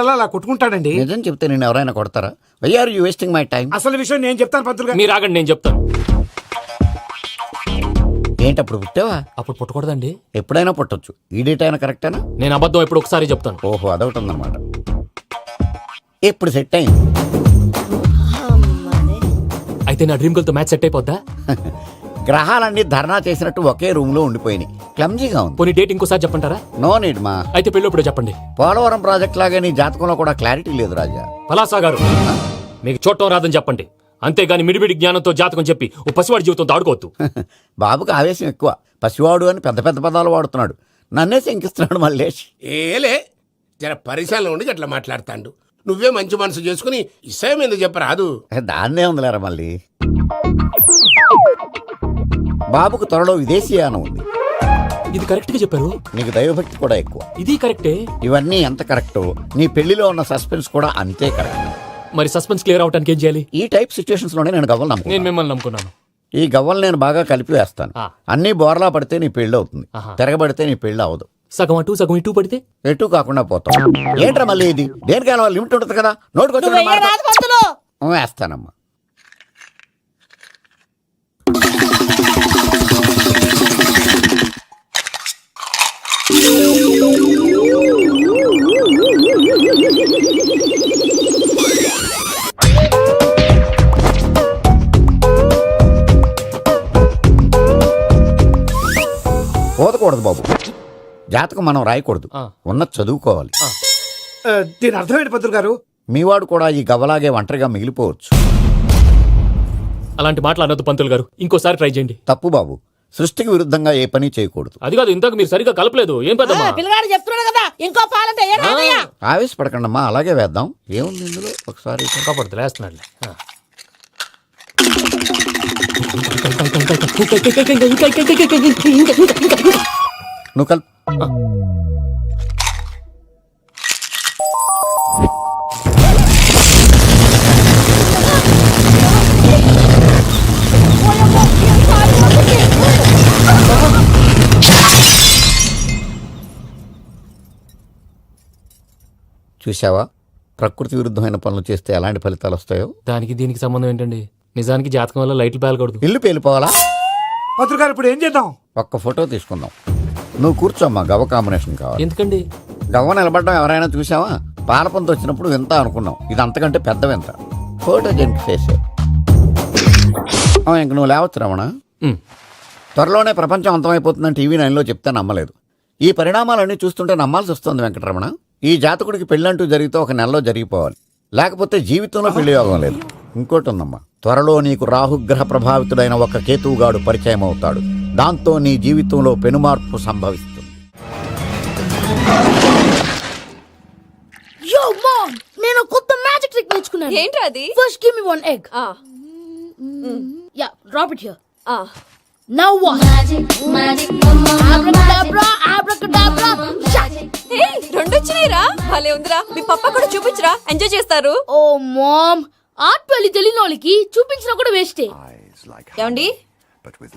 అలా కొట్టుకుంటాడండి. నిజం చెప్తే నేను ఎవరైనా కొడతారా? Why are you wasting my time? అసలు విషయం నేను చెప్తాను పంతులు గారు. మీరు ఆగండి, నేను చెప్తాను. ఏంటి అప్పుడు పుట్టావా? అప్పుడు పుట్టకూడదండి. ఎప్పుడైనా పుట్టొచ్చు. ఈ డేట్ అయినా కరెక్టేనా? నేను అబద్ధం ఎప్పుడు ఒకసారి చెప్తాను. ఓహో, అదొకటి ఉందన్నమాట. ఇప్పుడు సెట్ అయింది. అయితే నా డ్రీమ్ గర్ల్ తో మ్యాచ్ సెట్ అయిపోద్దా? గ్రహాలన్నీ ధర్నా చేసినట్టు ఒకే రూమ్ లో ఉండిపోయినాయి. క్లమ్జీగా ఉంది. పోనీ డేట్ ఇంకోసారి చెప్పంటారా? నో నీడ్ మా. అయితే పెళ్ళప్పుడు చెప్పండి. పోలవరం ప్రాజెక్ట్ లాగే నీ జాతకంలో కూడా క్లారిటీ లేదు రాజా. పలాసా గారు, మీకు చూడటం రాదని చెప్పండి. అంతేగాని మిడిమిడి జ్ఞానంతో జాతకం చెప్పి ఓ పసివాడి జీవితంతో ఆడుకోవద్దు. బాబుకి ఆవేశం ఎక్కువ. పసివాడు అని పెద్ద పెద్ద పదాలు వాడుతున్నాడు. నన్నే శంకిస్తున్నాడు మల్లేష్. ఏలే జర పరిశాలలో ఉండి అట్లా మాట్లాడతాండు. నువ్వే మంచి మనసు చేసుకుని ఇష్టం ఎందుకు చెప్పరాదు? దాన్నే ఉందిలేరా మళ్ళీ. బాబుకు త్వరలో విదేశీయానం ఉంది. ఇది కరెక్ట్ గా చెప్పారు. నీకు దైవభక్తి కూడా ఎక్కువ. ఇది కరెక్టే. ఇవన్నీ ఎంత కరెక్టో నీ పెళ్లిలో ఉన్న సస్పెన్స్ కూడా అంతే కరెక్ట్. మరి సస్పెన్స్ క్లియర్ అవడానికి ఏం చేయాలి? ఈ టైప్ సిచ్యువేషన్స్ లోనే నేను గవ్వలు నేను నమ్ముకున్నాను. మిమ్మల్ని నమ్ముకున్నాను. ఈ గవ్వలు నేను బాగా కలిపి వేస్తాను. అన్ని బోర్లా పడితే నీ పెళ్లి అవుతుంది. తిరగబడితే నీ పెళ్లి అవదు. సగం అటు సగం ఇటు పడితే ఎటు కాకుండా పోతాం. ఏంట్రా మళ్ళీ ఇది? దేనికైనా లిమిట్ ఉంటుంది కదా. నోటుకొచ్చి వేస్తానమ్మా. పోదకూడదు బాబు. జాతకం మనం రాయకూడదు, ఉన్నది చదువుకోవాలి. దీని అర్థమైంది పంతులు గారు. మీవాడు కూడా ఈ గవ్వలాగే ఒంటరిగా మిగిలిపోవచ్చు. అలాంటి మాటలు అనొద్దు పంతులు గారు. ఇంకోసారి ట్రై చేయండి. తప్పు బాబు. సృష్టికి విరుద్ధంగా ఏ పని చేయకూడదు. అది కాదు, ఇంతకు మీరు సరిగ్గా కలపలేదు. ఏం పెద్దమ్మా? పిల్లగాడు చెప్తున్నాడు కదా, ఇంకో పాలంటే ఆవేశపడకండమ్మా, అలాగే వేద్దాం. ఏముంది ఇందులో? ఒకసారి కాపాడుతు లేస్తున్నాడు. నువ్వు కల్. చూసావా, ప్రకృతి విరుద్ధమైన పనులు చేస్తే ఎలాంటి ఫలితాలు వస్తాయో. దానికి దీనికి సంబంధం ఏంటండి? నిజానికి జాతకం వల్ల లైట్లు పేలకూడదు. ఇల్లు పేలిపోవాలా? పంతులు గారు ఇప్పుడు ఏం చేద్దాం? ఒక్క ఫోటో తీసుకుందాం. నువ్వు కూర్చోమ్మా. గవ్వ కాంబినేషన్ కావాలి. ఎందుకండి? గవ్వ నిలబడడం ఎవరైనా చూసావా? పాలపంత వచ్చినప్పుడు వింత అనుకున్నాం. ఇది అంతకంటే పెద్ద వింత. Photo gent face. ఇంక నువ్వు లేవచ్చు రమణ. త్వరలోనే ప్రపంచం అంతమైపోతుందని టీవీ 9లో చెప్తే నమ్మలేదు. ఈ పరిణామాలన్నీ చూస్తుంటే నమ్మాల్సి వస్తుంది వెంకటరమణ. ఈ జాతకుడికి పెళ్ళంటూ జరిగితే ఒక నెలలో జరిగిపోవాలి, లేకపోతే జీవితంలో పెళ్లి యోగం లేదు. ఇంకోటి ఉందమ్మా, త్వరలో నీకు రాహుగ్రహ ప్రభావితుడైన ఒక కేతువుగాడు పరిచయం అవుతాడు. దాంతో నీ జీవితంలో పెనుమార్పు సంభవిస్తుంది. యో మామ్, నేను కొత్త మ్యాజిక్ ట్రిక్ నేర్చుకున్నాను. ఏంట్రా అది? First give me one egg. Yeah, drop it here. Now what? Abracadabra, abracadabra. Hey, రెండు వచ్చినాయిరా. భలే ఉందిరా. మీ పప్ప కూడా చూపించరా, ఎంజాయ్ చేస్తారు. ఓ మామ్, ఆర్ట్ పెళ్లి తెలియని వాళ్ళకి చూపించినా కూడా వేస్టే. ఏమండి,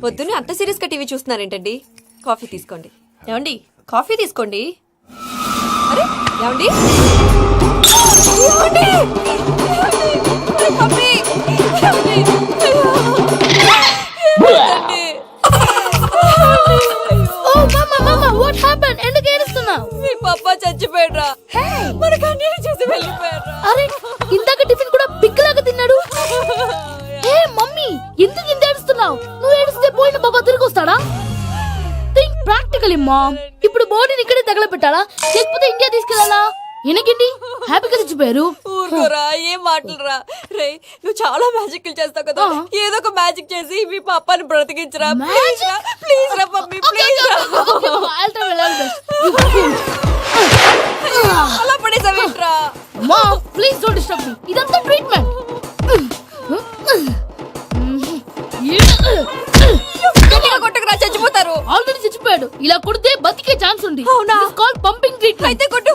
పొద్దున్నే అంత సీరియస్ గా టీవీ చూస్తున్నారేంటండి? కాఫీ తీసుకోండి. ఏమండి, కాఫీ తీసుకోండి. అరే ఏమండి, ఏమండి? పప్పి! ఏమండి? ఓ మమ్మా, మమ్మా, వాట్ హ్యాపెండ్? ఎందుకు ఏడుస్తున్నావు? మీ పప్ప చచ్చిపోయాడ్రా. మన కన్నీరు చూసి వెళ్ళిపోయాడ్రా. అరే, ఇందాక టిఫిన్ కూడా పిక్కలాగా తిన్నాడు. ఏ మమ్మీ, ఎందుకు ఇంత ఏడుస్తున్నావు? నువ్వు ఏడిస్తే పోయిన బాబా తిరిగి వస్తాడా? Think practically mom. ఇప్పుడు బాడీని ఇక్కడే తగలబెట్టాలా, లేకపోతే ఇండియా తీసుకెళ్లాలా? ఎనకండి హ్యాపీగా తెచ్చిపోయారు. ఊరుకోరా, ఏం మాటలురా. రే, నువ్వు చాలా మ్యాజిక్ చేస్తావు కదా, ఏదో ఒక మ్యాజిక్ చేసి మీ పాపాని బ్రతికించరా. ప్లీజ్ రా మమ్మీ, ప్లీజ్ రా. అలా పడేసావేంట్రా? Mom, please don't disturb me. ఇదంతా ట్రీట్మెంట్. కొట్టకురా, చచ్చిపోతారు. ఆల్రెడీ చచ్చిపోయాడు. ఇలా కొడితే బతికే ఛాన్స్ ఉంది. అవునా? Call pumping treatment. అయితే కొట్టు.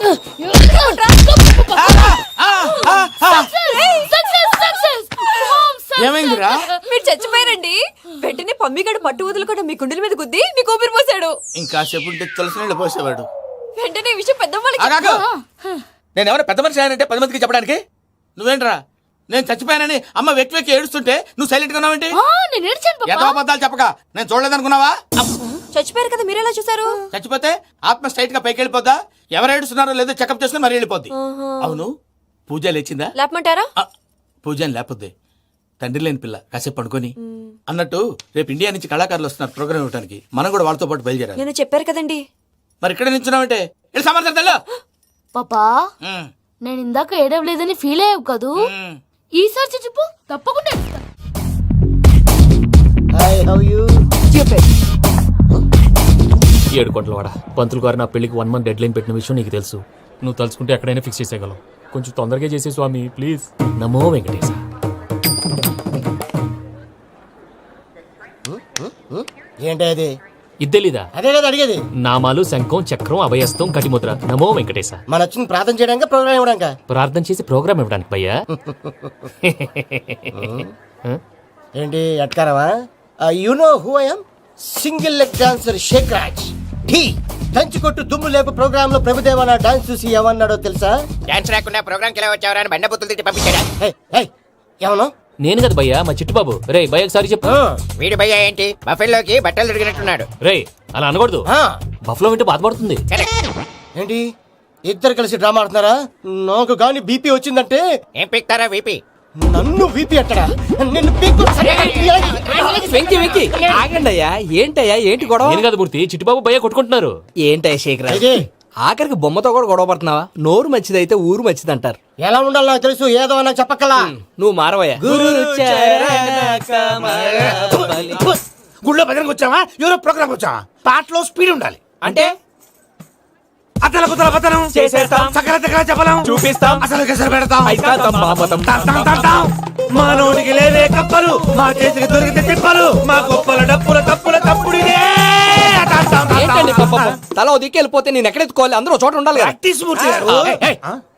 ఏమైందిరా? మీరు చచ్చిపోయారండి. వెంటనే పమ్మిగాడు పట్టు వదులుకుండా మీ గుండెల మీద గుద్ది మీకు ఊపిరి పోసాడు. ఇంకా సేపు తులసి నీళ్ళు పోసేవాడు. వెంటనే ఈ విషయం పెద్దవాళ్ళకి నేను ఎవరైనా పెద్ద మనిషి అంటే 10 మందికి చెప్పడానికి? నువ్వేంట్రా నేను చచ్చిపోయానని అమ్మ వెక్కి వెక్కి ఏడుస్తుంటే నువ్వు సైలెంట్ గా ఉన్నావేంటి? నేను ఏడ్చాను ఎంత పాపా. అబద్ధాలు చెప్పక నేను చూడలేదనుకున్నావా? చచ్చిపోయారు కదా మీరెలా చూసారు? చచ్చిపోతే ఆత్మ స్ట్రైట్ గా పైకి వెళ్ళిపోద్దా? ఎవరు ఏడుస్తున్నారో లేదో చెకప్ చేసుకుని మరీ వెళ్ళిపోద్ది. అవును పూజ లేచిందా? లేపమంటారా? పూజ అని లేకపోద్ది. తండ్రి లేని పిల్ల కాసేపు పడుకొని అన్నట్టు రేపు ఇండియా నుంచి కళాకారులు వస్తున్నారు ప్రోగ్రామ్ ఇవ్వడానికి. మనం కూడా వాళ్ళతో పాటు బయలుదేరాలి. నేను చెప్పారు కదండి. మరి ఇక్కడ నిల్చున్నావంటే వెళ్ళి సమాధానం పాపా నేను ఇందాక ఏడవలేదని ఫీల్ అయ్యావు కదూ. ఈసారి చెప్పు తప్పకుండా ఏడుస్తా. ఏడు కోట్ల వాడ పంతులు గారు నా పెళ్లికి 1 month డెడ్ లైన్ పెట్టిన విషయం నీకు తెలుసు. నువ్వు తలుచుకుంటే ఎక్కడైనా ఫిక్స్ చేసేయగలవు. కొంచెం తొందరగా చేసే స్వామి ప్లీజ్. నమో వెంకటేశ. ఏంటి అది? ఇద్దెలీదా? అదే కదా అడిగేది. నామాలు శంఖం చక్రం అభయస్తం కటిముద్ర. నమో వెంకటేశ. మన వచ్చింది ప్రార్థన చేయడానికి ప్రోగ్రామ్ ఇవ్వడానికి. ప్రార్థన చేసి ప్రోగ్రామ్ ఇవ్వడానికి భయ్యా. ఏంటి ఎట్కారమా? You know who I am? Single leg dancer Sheikh Raj. Dhee దంచి కొట్టు దుమ్ము లేపు ప్రోగ్రామ్ లో ప్రభుదేవ నా డాన్స్ చూసి ఏమన్నాడో తెలుసా? డాన్స్ రాకుండా ప్రోగ్రామ్ కి ఎలా వచ్చావరా అని బండ బుద్ధులు తిట్టి పంపించాడా? ఏమన్నా? నేను కదా భయ్యా మా చిట్టుబాబు. రే భయ్య ఒకసారి చెప్పు. వీడి భయ్య ఏంటి బఫెల్లోకి బట్టలు తిరిగినట్టున్నాడు. రే అలా అనకూడదు. బఫ్లో వింటే బాధపడుతుంది. ఏంటి ఇద్దరు కలిసి డ్రామా ఆడుతున్నారా? నాకు గాని బీపీ వచ్చిందంటే ఏం పిక్తారా వీపీ? నన్ను బీపీ అట్టడా? నిన్ను వెంకి వెంకి ఆగండి అయ్యా. ఏంటయ్యా ఏంటి గొడవ? నేను కదా మూర్తి చిట్టుబాబు భయ్య కొట్టుకుంటున్నారు. ఏంటయ్యా శేఖర్ ఆఖరికి బొమ్మతో కూడా గొడవ పడుతున్నావా? నోరు మంచిదైతే ఊరు మంచిది అంటారు. ఎలా ఉండాలి నాకు తెలుసు, ఏదో నాకు చెప్పక్కలా. నువ్వు మారవయ్యా. గుళ్ళో భజనకు వచ్చావా? ఎవరో ప్రోగ్రామ్ వచ్చావా? పాటలో స్పీడ్ ఉండాలి. అంటే అతల కుతల పతనం చేసేస్తాం. సకల దగ్గర చెప్పలేం చూపిస్తాం. అసలు గసలు పెడతాం. అయితాం బామతం. తాం. మా నోటికి లేవే కప్పలు, మా చేతికి దొరికితే తిప్పలు, మా గొప్పల డప్పుల తప్పుల తప్పుడిదే. ఏంటండి పాపం? తల ఓ దిక్కు వెళ్ళిపోతే నేను ఎక్కడెత్తుకోవాలి? అందరూ ఒక చోట ఉండాలి కదా. ప్రాక్టీస్ మూర్తి గారు.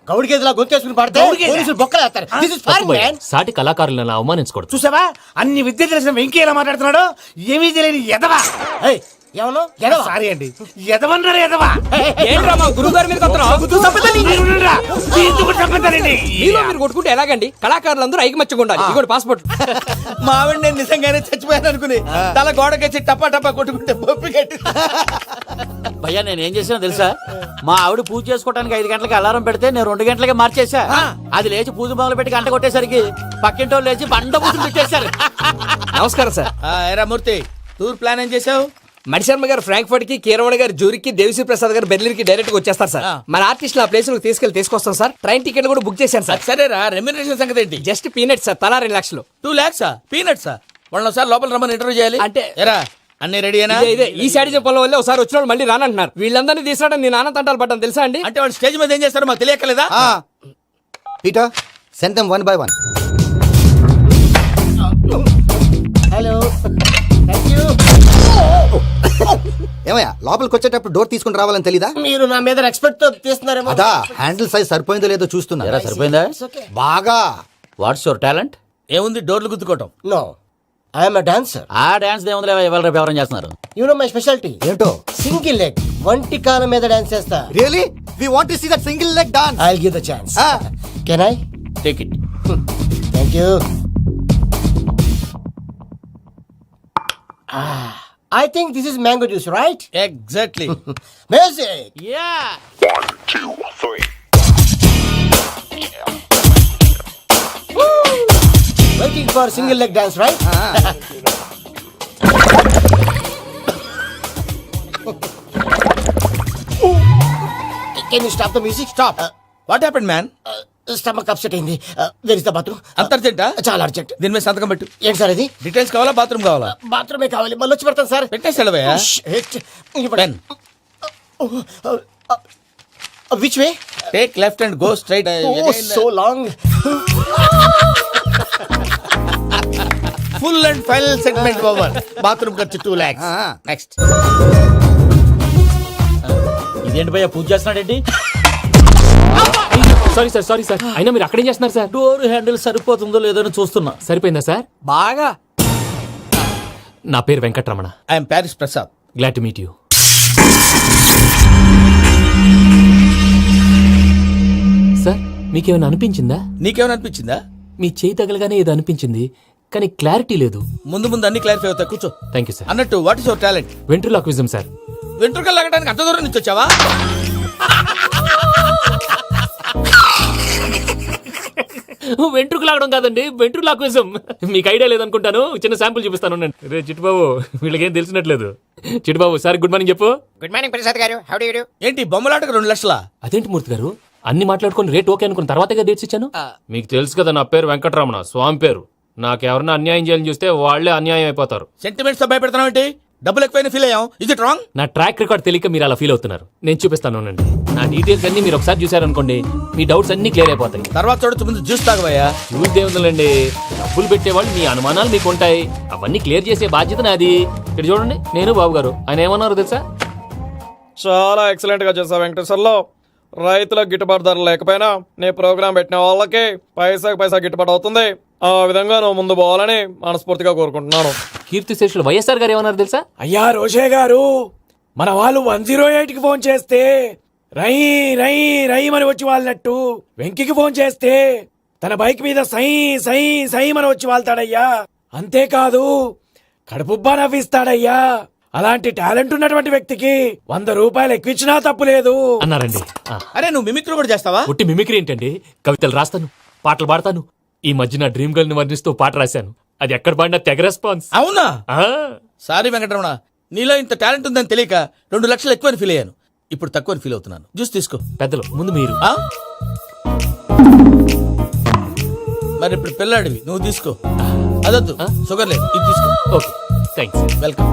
గౌడికి ఎదులా గొంతేసుకుని పడితే పోలీసులు బొక్కలు వేస్తారు. This is foreign, man. సాటి కళాకారులను అవమానించకూడదు. చూసావా అన్ని విద్య తెలిసిన వెంకీ ఎలా మాట్లాడుతున్నాడు? ఏమీ తెలియని ఎదవా. ఏమను? సారీ అండి, ఎదవన్నారు ఎదవా. ఏంట్రా మా గురువు గారి మీద మీరుండురా. దీంతో కూడా చంపుతారండి. మీలో మీరు కొట్టుకుంటే ఎలాగండి? కళాకారులందరూ ఐకమత్యంగా ఉండాలి. ఇదిగోటి పాస్పోర్ట్. మా ఆవిడ నేను నిజంగానే చచ్చిపోయాను అనుకుని తల గోడకొచ్చి టపా టపా కొట్టుకుంటే బొప్పి కట్టి. భయ్యా నేను ఏం చేసినా తెలుసా? మా ఆవిడ పూజ చేసుకోవడానికి 5 గంటలకి అలారం పెడితే నేను 2 గంటలకి మార్చేసా. అది లేచి పూజ మొదలు పెట్టి గంట కొట్టేసరికి పక్కింటో లేచి బండ పూజలు పెట్టేశారు. నమస్కారం సార్. ఎరా మూర్తి టూర్ ప్లాన్ ఏం చేసావు? మణిశర్మ గారు ఫ్రాంక్ఫర్ట్ కి, కీరవాణి గారు జూరిక్, దేవిశ్రీ ప్రసాద్ గారు బెర్లిన్ కి డైరెక్ట్ గా వచ్చేస్తారు సార్. మన ఆర్టిస్ట్ ఆ ప్లేస్ తీసుకొస్తాం సార్. ట్రైన్ టికెట్ కూడా బుక్ చేశాను సార్. సరేరా రెమ్యూనరేషన్ సంగతి ఏంటి? జస్ట్ పీనట్ సార్, తలా 2 లక్షలు. 2 lakhs పీనట్సా? వాళ్ళని ఒకసారి లోపల రమ్మని ఇంటర్వ్యూ చేయాలి. అంటే ఎరా అన్ని రెడీనా? ఇదే ఈ సైడ్ చెప్పడం వల్ల ఒకసారి వచ్చిన వాళ్ళు మళ్ళీ రానంటున్నారు. వీళ్ళందరినీ తీసుకురావడం నేను ఆనంద తంటాలు పడ్డాను తెలుసా అండి. అంటే వాళ్ళు స్టేజ్ మీద ఏం చేస్తారో మాకు తెలియక్కలేదా? Peter send them 1 by 1. Hello thank you. ఏమయ్యా లోపలికి వచ్చేటప్పుడు డోర్ తీసుకుని రావాలని తెలీదా? మీరు నా మీద ఎక్స్పెక్ట్ తో తీస్తున్నారేమో. అదా హ్యాండిల్ సైజ్ సరిపోయిందో లేదో చూస్తున్నా. సరిపోయిందా? బాగా. What's your talent? ఏముంది డోర్లు గుద్దుకోవటం. No I am a dancer. ఆ డాన్స్ దేవుందిలే, ఇవాళ రేపు ఎవరైనా చేస్తున్నారు. యు నో మై స్పెషాలిటీ ఏంటో? సింగిల్ లెగ్ వంటి కాలం మీద డాన్స్ చేస్తా. Really we want to see that single leg dance. I will give the chance. Can I take it. Thank you. I think this is mango juice, right? Exactly. Music. Yeah. 1, 2, 3. Waiting for single leg dance, right? Can you stop the music? Stop. What happened, man? Stomach upset అయింది. Where is the bathroom? అంత అర్జెంటా? చాలా urgent. దీని మీద సంతకం పెట్టు. ఏంటి sir ఇది? Details కావాలా బాత్రూమ్ కావాలా? బాత్రూమే కావాలి. మళ్ళీ వచ్చి పెడతాను sir. పెట్టేసాడవయ్యా. Done. Which way? Take left and go straight. Oh, so long. Full and final segment over. Bathroom ఖర్చు 2 lakhs. Next. ఇదేంటి భయ్యా పూజ చేస్తున్నాడేంటి? Sorry sir. అయినా మీరు అక్కడేం చేస్తున్నారు సార్? డోర్ హ్యాండిల్ సరిపోతుందో లేదో అని చూస్తున్నా. సరిపోయిందా సార్? బాగా. నా పేరు Venkataramana. I am Paris Prasad. Glad to meet you. మీకేమైనా అనిపించిందా? నీకేమైనా అనిపించిందా? మీ చేయి తగలగానే ఏదో అనిపించింది, కానీ క్లారిటీ లేదు. ముందు ముందు అన్ని క్లారిఫై అవుతాయి, కూర్చో. Thank you sir. అన్నట్టు what is your talent? Ventriloquism sir. వెంట్రుకలు లాగడానికి అంత దూరం నుంచి వచ్చావా? వెంట్రుకు లాగడం కాదండి, వెంట్రులాక్విజం. మీకు ఐడియా లేదనుకుంటాను, చిన్న శాంపుల్ చూపిస్తాను. రే చిట్టుబాబు, వీళ్ళకేం తెలిసినట్లేదు. చిట్టుబాబు సార్ గుడ్ మార్నింగ్ చెప్పు. Good morning Prasad garu, how do you do? ఏంటి బొమ్మలాటకు 2 లక్షలా? అదేంటి మూర్తి గారు, అన్ని మాట్లాడుకుని రేట్ ఓకే అనుకున్న తర్వాతగా డేట్స్ ఇచ్చాను. మీకు తెలుసు కదా నా పేరు వెంకటరమణ, స్వామి పేరు. నాకెవరన్నా అన్యాయం చేయాలని చూస్తే వాళ్లే అన్యాయం అయిపోతారు. సెంటిమెంట్స్ తో భయపెడతావు ఏంటి? డబ్బులు ఎక్కువైనా ఫీల్ అయ్యాం. Is it wrong? నా ట్రాక్ రికార్డ్ తెలియక మీరు అలా ఫీల్ అవుతున్నారు. నేను చూపిస్తాను ఉండండి. నా డీటెయిల్స్ అన్ని మీరు ఒకసారి చూసారనుకోండి, మీ డౌట్స్ అన్ని క్లియర్ అయిపోతాయి. తర్వాత చూడొచ్చు, ముందు జ్యూస్ తాగవయ్యా. చూసి దేవుందండి, డబ్బులు పెట్టేవాళ్ళు మీ అనుమానాలు మీకు ఉంటాయి, అవన్నీ క్లియర్ చేసే బాధ్యత నాది. ఇక్కడ చూడండి, నేను బాబు గారు. ఆయన ఏమన్నారు తెలుసా? చాలా ఎక్సలెంట్ గా చేశావు వెంకటేశ్వర్లో. రైతులకు గిట్టుబాటు ధర లేకపోయినా నీ ప్రోగ్రాం పెట్టిన వాళ్ళకి పైసాకి పైసా గిట్టుబాటు అవుతుంది. ఆ విధంగా నువ్వు ముందు పోవాలని మనస్ఫూర్తిగా కోరుకుంటున్నాను. కీర్తి శేషులు వైఎస్ఆర్ గారు ఏమన్నారు తెలుసా? అయ్యా రోషే గారు, మన వాళ్ళు 108కి ఫోన్ చేస్తే రై రై రై అని వచ్చి వాళ్ళనట్టు, వెంకికి ఫోన్ చేస్తే తన బైక్ మీద సై సై సై అని వచ్చి వాళ్తాడయ్యా. అంతేకాదు కడుపుబ్బా నవ్విస్తాడయ్యా. అలాంటి టాలెంట్ ఉన్నటువంటి వ్యక్తికి 100 రూపాయలు ఎక్కువచ్చినా తప్పు లేదు అన్నారండి. అరే నువ్వు మిమిక్రీ కూడా చేస్తావా? పుట్టి మిమిక్రీ ఏంటండి, కవితలు రాస్తాను, పాటలు పాడతాను. ఈ మధ్య నా డ్రీమ్ గర్ల్ ని వర్ణిస్తూ పాట రాశాను, అది ఎక్కడ పాడినా తెగ రెస్పాన్స్. అవునా? సారీ వెంకటరమణ, నీలో ఇంత టాలెంట్ ఉందని తెలియక 2 లక్షలు ఎక్కువని ఫీల్ అయ్యాను. ఇప్పుడు తక్కువని ఫీల్ అవుతున్నాను. జ్యూస్ తీసుకో. పెద్దలు ముందు మీరు. మరి ఇప్పుడు పిల్లాడివి, నువ్వు తీసుకో. అదొద్దు, షుగర్ లేదు, ఇది తీసుకో. Okay thanks. వెల్కమ్.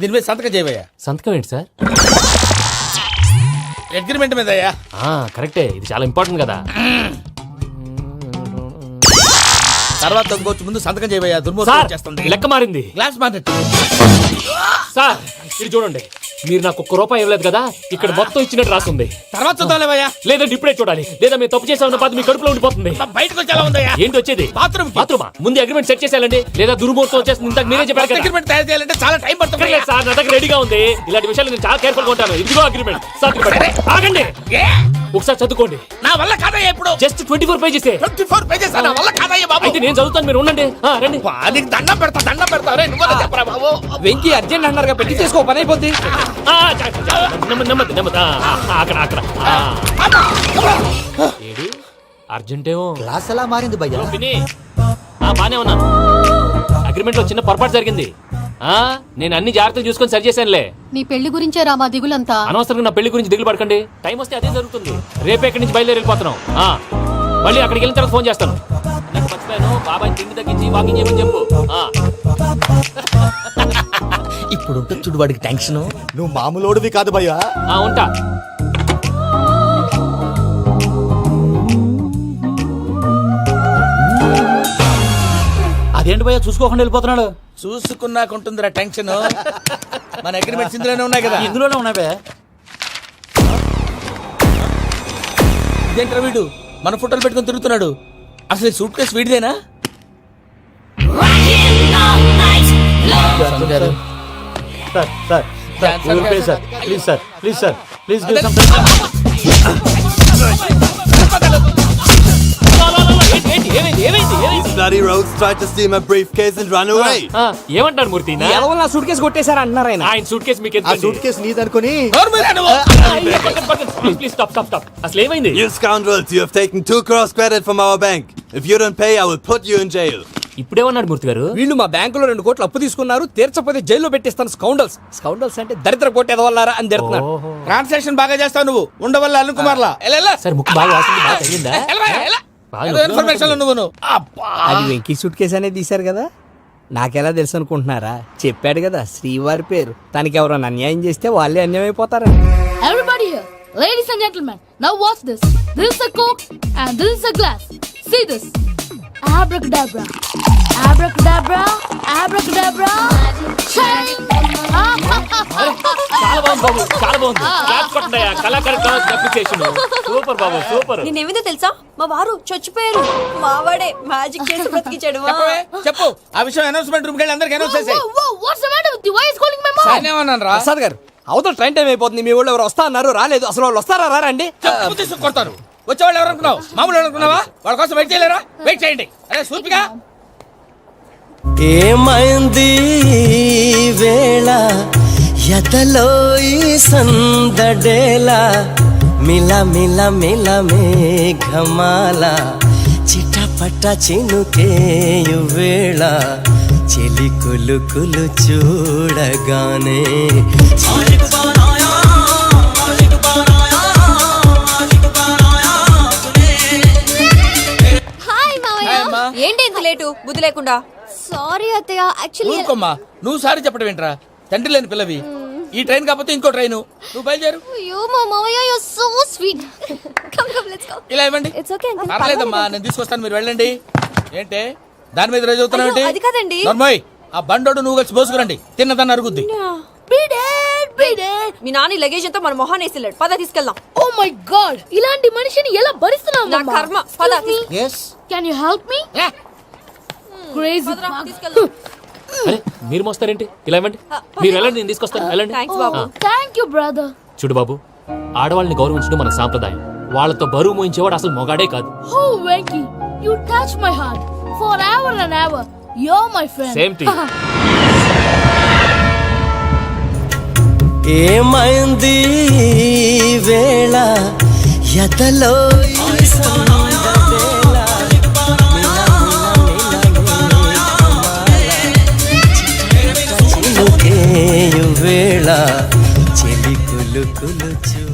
దీని మీద సంతకం చేయవయ్యా. సంతకం ఏంటి సార్? అగ్రిమెంట్ మీద అయ్యా. కరెక్టే, ఇది చాలా ఇంపార్టెంట్ కదా. తర్వాత ఇంకొచ్చి ముందు సంతకం చేయవయ్యా. దుర్మోహం చేస్తుంది. లెక్క మారింది. గ్లాస్ మారినట్టు. సార్ ఇది చూడండి, మీరు నాకు ₹1 ఇవ్వలేదు కదా, ఇక్కడ మొత్తం ఇచ్చినట్టు రాస్తుంది. తర్వాత చూద్దాంలేవయ్యా. లేదంటే ఇప్పుడే చూడాలి, లేదా మేము తప్పు చేసామన్న బాధ మీ కడుపులో ఉండిపోతుంది. బయటకు వచ్చి ఎలా ఉందయ్యా? ఏంటి వచ్చేది? బాత్రూమా? ముందు అగ్రిమెంట్ సెట్ చేసేయాలండి, లేదా దుర్మూర్తం వచ్చేస్తుంది. ఇంతకు మీరే చెప్పారు కదా. అగ్రిమెంట్ తయారు చేయాలంటే చాలా టైం పడుతుంది సార్, నా దగ్గర రెడీగా ఉంది. ఇలాంటి విషయాలు నేను చాలా కేర్ఫుల్ గా ఉంటాను. ఇదిగో అగ్రిమెంట్. ఆగండి, ఒకసారి చదువుకోండి. నా వల్ల కాదయ్యా. ఇప్పుడు జస్ట్ 24 పేజెస్. 24 పేజెస్ నా వల్ల కాదయ్యా బాబు. అయితే నేను చదువుతాను, మీరు ఉండండి. రండి. నీకు దండం పెడతా. రే నువ్వు చెప్పరా బాబు. వెంకీ అర్జెంట్ అన్నారుగా, పెట్టి చేసుకో, పని అయిపోద్ది. నెమ్మది అక్కడ ఏడు అర్జెంటేమో. క్లాస్ ఎలా మారింది భయ్యా? బానే ఉన్నాను. అగ్రిమెంట్ లో చిన్న పొరపాటు జరిగింది. నేను అన్ని జాగ్రత్తలు చూసుకొని సరి చేశానులే. నీ పెళ్లి గురించే రామా దిగులంతా. అనవసరంగా నా పెళ్లి గురించి దిగులు పడకండి. టైం వస్తే అదే జరుగుతుంది. రేపే ఇక్కడి నుంచి బయలుదేరి వెళ్ళిపోతున్నాం. మళ్ళీ అక్కడికి వెళ్ళిన తర్వాత ఫోన్ చేస్తాను. నాకు మర్చిపోయాను, బాబాయ్ తిండి తగ్గించి వాకింగ్ చేయమని చెప్పు. ఇప్పుడు ఉంటుంది చూడు వాడికి టెన్షన్. నువ్వు మామూలోడివి కాదు భయ్యా. ఉంటా. అదేంటి భయ్యా చూసుకోకుండా వెళ్ళిపోతున్నాడు? చూసుకున్నాకుంటుందిరా టెన్షన్. మన అగ్రిమెంట్స్ ఇందులోనే ఉన్నాయి కదా. ఇందులోనే ఉన్నాయి భయ్యా. ఇదేంట్రా వీడు మన ఫోటోలు పెట్టుకొని తిరుగుతున్నాడు? అసలు ఈ సూట్ కేసు వీడిదేనా? ఏమంటారు మూర్తి? నా సూట్ కేసు కొట్టేశారు అంటున్నారు ఆయన. ఆయన సూట్ కేసు మీకు ఆ సూట్ కేసు నీదనుకుని. Please stop. అసలు ఏమైంది? You scoundrels, you have taken 2 crores credit from our bank. If you don't pay, I will put you in jail. ఇప్పుడేమన్నాడు మూర్తి గారు? వీళ్ళు మా బ్యాంకులో 2 కోట్లు అప్పు తీసుకున్నారు, తీర్చపోతే జైల్లో పెట్టిస్తాను. స్కౌండల్స్ అంటే దరిద్ర కోట ఎదవల్లారా అని తిడుతున్నారు. ట్రాన్సాక్షన్ బాగా చేస్తావు నువ్వు. ఉండవల్ల అల్లు కుమార్లా. సార్ ముక్కు బాగా వాసింది, బాగా తగ్గిందా? ఇన్ఫర్మేషన్ నువ్వు. అది వెంకీ సూట్ కేసు అనేది తీశారు కదా, నాకెలా తెలుసు అనుకుంటున్నారా? చెప్పాడు కదా శ్రీవారి పేరు. తనకి ఎవరైనా అన్యాయం చేస్తే వాళ్ళే అన్యాయం అయిపోతారని. Everybody here, ladies and gentlemen, now watch this. This is a coke and this is a glass. See this. Abracadabra. Abracadabra. Abracadabra. Shine. చాలా బాగుంది బాబు, చాలా బాగుంది. క్లాప్స్ కొట్టండియా. కళాకారులకు కావాల్సిన అప్రిసియేషన్. సూపర్ బాబు, సూపర్. నేనేమిదో తెలుసా, మా వారు చచ్చిపోయారు. మావాడే మ్యాజిక్ చేసి బ్రతికించాడు. చెప్పు ఆ విషయం. అనౌన్స్మెంట్ రూమ్ కి వెళ్ళి అందరికి అనౌన్స్ చేసేయ్. Whoa, what's the matter with you? Why is calling my mom? ఏమన్నాను రా? ప్రసాద్ గారు అవతల ట్రైన్ టైం అయిపోతుంది. మీ వాళ్ళు ఎవరు వస్తా అన్నారు, రాలేదు. అసలు వాళ్ళు వస్తారా రారా అండి? చెప్పు తీసుకు కొడతారు. వచ్చేవాళ్ళు ఎవరు అనుకున్నావు? మామూలు అనుకున్నావా? వాళ్ళ కోసం వెయిట్ చేయలేరా? వెయిట్ చేయండి. అరే సూపిగా ఏమైంది వేళ ఎదలో ఈ సందడేలా మిల మిల మిల మేఘమాల చిటపట చినుకేయు వేళ చెలి కులు కులు చూడగానే హాయ్ మావయ్య. ఏంటి ఇంత లేటు బుద్ధి లేకుండా? సారీ అత్తయ్య, యాక్చువల్లీ ఊరుకోమ్మా. నువ్వు సారీ చెప్పడం ఏంట్రా? తండ్రి లేని పిల్లవి. ఈ ట్రైన్ కాకపోతే ఇంకో ట్రైన్. నువ్వు బయలుదేరు. అయ్యో మా మావయ్య you are so sweet. Come come let's go. ఇలా ఇవ్వండి. It's okay uncle. పర్లేదమ్మా, నేను తీసుకొస్తాను, మీరు వెళ్ళండి. ఏంటే దాని మీద రోజు అవుతున్నావు ఏంటి? అది కాదండి. నర్మోయ్, ఆ బండోడు నువ్వు కలిసి పోసుకురండి. తిన్నదాన్ని అరుగుద్ది. మీ నాని లగేజ్ అంతా మన మొహాన్ వేసిల్లాడు. పద తీసుకెళ్దాం. ఓ మై గాడ్, ఇలాంటి మనిషిని ఎలా భరిస్తున్నావు? నా కర్మ. పద yes can you help me? Crazy. తీసుకెళ్దాం. అరే మీరు మోస్తారేంటి? ఇలా ఇవ్వండి. మీరు వెళ్ళండి, నేను తీసుకొస్తాను. వెళ్ళండి. Thanks Babu. Thank you brother. చూడు బాబు, ఆడవాళ్ళని గౌరవించడం మన సాంప్రదాయం. వాళ్ళతో బరువు మోయించేవాడు అసలు మొగాడే కాదు. Oh Venki, you touch my heart forever and ever. You're my friend. Same to you. ఏమైంది వేళ ఎదలో ఈ సందడేల చినుకేయు వేళ చెలి కులు కులు చూ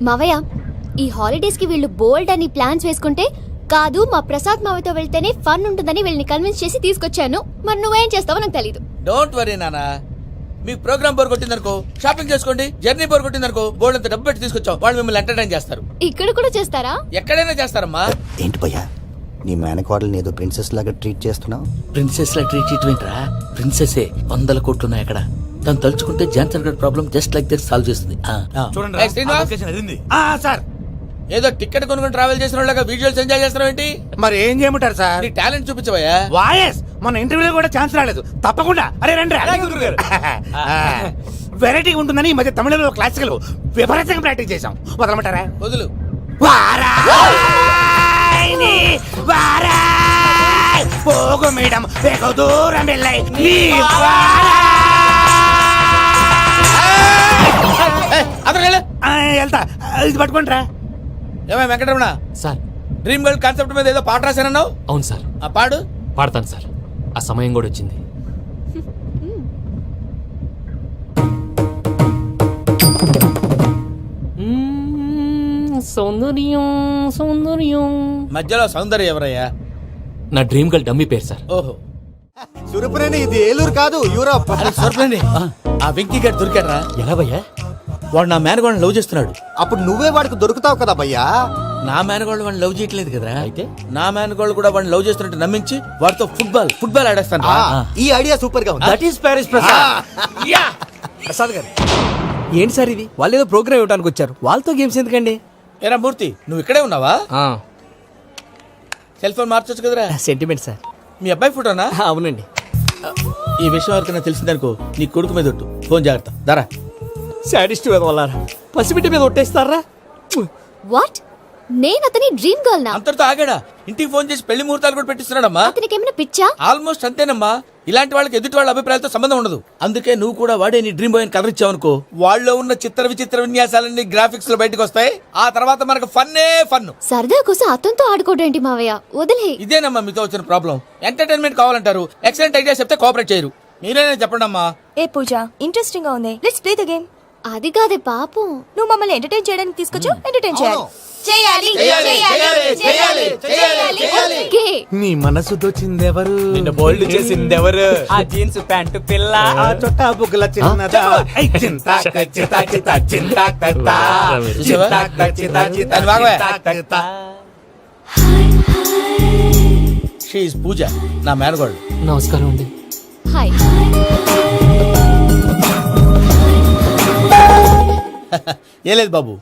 మావయ్య, ఈ హాలిడేస్ కి వీళ్ళు బోల్డ్ అని ప్లాన్స్ వేసుకుంటే కాదు మా ప్రసాద్ మావయ్యతో వెళ్తేనే ఫన్ ఉంటుందని వీళ్ళని కన్విన్స్ చేసి తీసుకొచ్చాను. మరి నువ్వేం చేస్తావో నాకు తెలీదు. డోంట్ వరీ నానా. మీ ప్రోగ్రామ్ బోర్ కొట్టిందనుకో షాపింగ్ చేసుకోండి. జర్నీ బోర్ కొట్టిందనుకో బోర్డు అంత డబ్బు పెట్టి తీసుకొచ్చాం. వాళ్ళు మిమ్మల్ని ఎంటర్టైన్ చేస్తారు. ఇక్కడ కూడా చేస్తారా? ఎక్కడైనా చేస్తారమ్మా. ఏంటి భయ్యా నీ మేనకోడల్ని ఏదో ప్రిన్సెస్ లాగా ట్రీట్ చేస్తున్నావు? ప్రిన్సెస్ లా ట్రీట్ చేయటమేంట్రా? ప్రిన్సెసే 100 కోట్లు ఉన్నాయి అక్కడ. తను తలుచుకుంటే జాన్సన్ గడ్ problem just like that solve చేస్తుంది. చూడండి సార్. ఏదో టికెట్ కొనుక్కొని ట్రావెల్ చేసిన వాళ్ళగా విజువల్స్ ఎంజాయ్ చేస్తున్నావు ఏంటి? మరి ఏం చేయమంటారు సార్? నీ టాలెంట్ చూపించవయ్యా. వాయస్ మన ఇంటర్వ్యూలో కూడా ఛాన్స్ రాలేదు. తప్పకుండా అరే రండి. వెరైటీ ఉంటుందని ఈ మధ్య తమిళంలో క్లాసికల్ విపరీతంగా ప్రాక్టీస్ చేసాం. వదలమంటారా? వదులు. వారాయని వారాయ్ పోగు మేడం వెగు దూరం వెళ్ళై నీ వెళ్తా. ఇది పట్టుకుంటారా? ఏమై Venkataramana, sir. Dream girl concept మీద ఏదో పాట రాశానన్నావు? అవును సార్. ఆ పాడు. పాడతాను సార్. ఆ సమయం కూడా వచ్చింది. సౌందర్యం సౌందర్యం. మధ్యలో సౌందర్య ఎవరయ్యా? నా డ్రీమ్ గర్ల్ డమ్మీ పేరు సార్. ఓహో, సురపురేని ఇది ఏలూరు కాదు యూరోప్. సర్ప్లేండి. ఆ వెంకీ గారు దొరికారా? ఎలా భయ్యా? వాడు నా మేనగోళ్ళని లవ్ చేస్తున్నాడు. అప్పుడు నువ్వే వాడికి దొరుకుతావు కదా భయ్యా. నా మేనగోళ్ళు వాడిని లవ్ చేయట్లేదు కదరా. అయితే నా మేనగోళ్ళు కూడా వాడిని లవ్ చేస్తున్నట్టు నమ్మించి వాడితో ఫుట్బాల్ ఆడేస్తాను. ఈ ఐడియా సూపర్ గా ఉంది. That is Paris Prasad. Prasad గారు ఏంటి సార్ ఇది? వాళ్ళు ఏదో ప్రోగ్రామ్ ఇవ్వడానికి వచ్చారు, వాళ్ళతో గేమ్స్ ఎందుకండి? ఏరా మూర్తి, నువ్వు ఇక్కడే ఉన్నావా? సెల్ ఫోన్ మార్చొచ్చు కదరా. Sentiment sir. మీ అబ్బాయి ఫోటోనా? అవునండి. ఈ విషయం ఎవరికైనా తెలిసిందనుకో నీ కొడుకు మీద ఒట్టు. ఫోన్ జాగ్రత్త. దారా. సాడిస్ట్ వాళ్ళారా, పసిబిడ్డ మీద ఒట్టేస్తారా? వాట్? నేను అతని డ్రీమ్ గర్ల్ నా? అంతటితో ఆగాడా? ఇంటికి ఫోన్ చేసి పెళ్లి ముహూర్తాలు కూడా పెట్టిస్తున్నాడమ్మా. అతనికి ఏమైనా పిచ్చా? ఆల్మోస్ట్ అంతేనమ్మా. ఇలాంటి వాళ్ళకి ఎదుటి వాళ్ళ అభిప్రాయాలతో సంబంధం ఉండదు. అందుకే నువ్వు కూడా వాడే నీ డ్రీమ్ బాయ్ కలర్ ఇచ్చావనుకో, వాళ్ళలో ఉన్న చిత్ర విచిత్ర విన్యాసాలన్నీ గ్రాఫిక్స్ లో బయటకు వస్తాయి. ఆ తర్వాత మనకు ఫన్నే ఫన్. సరదా కోసం అతనితో ఆడుకోవడం మావయ్య, వదిలే. ఇదేనమ్మా మీతో వచ్చిన ప్రాబ్లం. ఎంటర్టైన్మెంట్ కావాలంటారు, ఎక్సలెంట్ ఐడియా చెప్తే కోఆపరేట్ చేయరు. మీరేనే చెప్పండి అమ్మా. ఏ పూజ, ఇంట్రెస్టింగ్ గా ఉంది, లెట్స్ ప్లే ద గేమ్. అది కాదే పాపం, నువ్వు మమ్మల్ని ఎంటర్టైన్ చేయడానికి తీసుకొచ్చావు, ఎంటర్టైన్ చేయాలి. నీ మనసు దోచిందెవరు? నిన్న బోల్డ్ చేసింది ఎవరు? ఆ జీన్స్ ప్యాంటు పిల్ల, ఆ చొట్టా బుగ్గల చిన్నదా. ఐ చింతా కచ్చితా చితా చింతా కత్తా. చింతా కచ్చితా చితా చింతా కత్తా. షీ ఇస్ పూజ, నా మేనగోడు. నమస్కారం అండి. హాయ్. ఏ లేదు బాబు,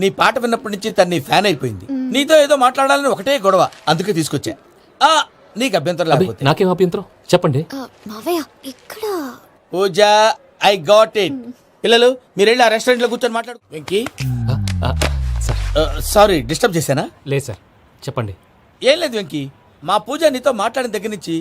నీ పాట విన్నప్పటి నుంచి తను నీ ఫ్యాన్ అయిపోయింది. నీతో ఏదో మాట్లాడాలని ఒకటే గొడవ, అందుకే తీసుకొచ్చా. నీకు అభ్యంతరం లేకపోతే. నాకేం అభ్యంతరం చెప్పండి. మావయ్య ఇక్కడ. పూజ, ఐ గాట్ ఇట్. పిల్లలు మీరు వెళ్ళి ఆ రెస్టారెంట్ లో కూర్చొని మాట్లాడు. వెంకీ సార్ సారీ డిస్టర్బ్ చేశానా? లేదు సార్, చెప్పండి. ఏం లేదు వెంకీ, మా పూజ నీతో మాట్లాడిన దగ్గర నుంచి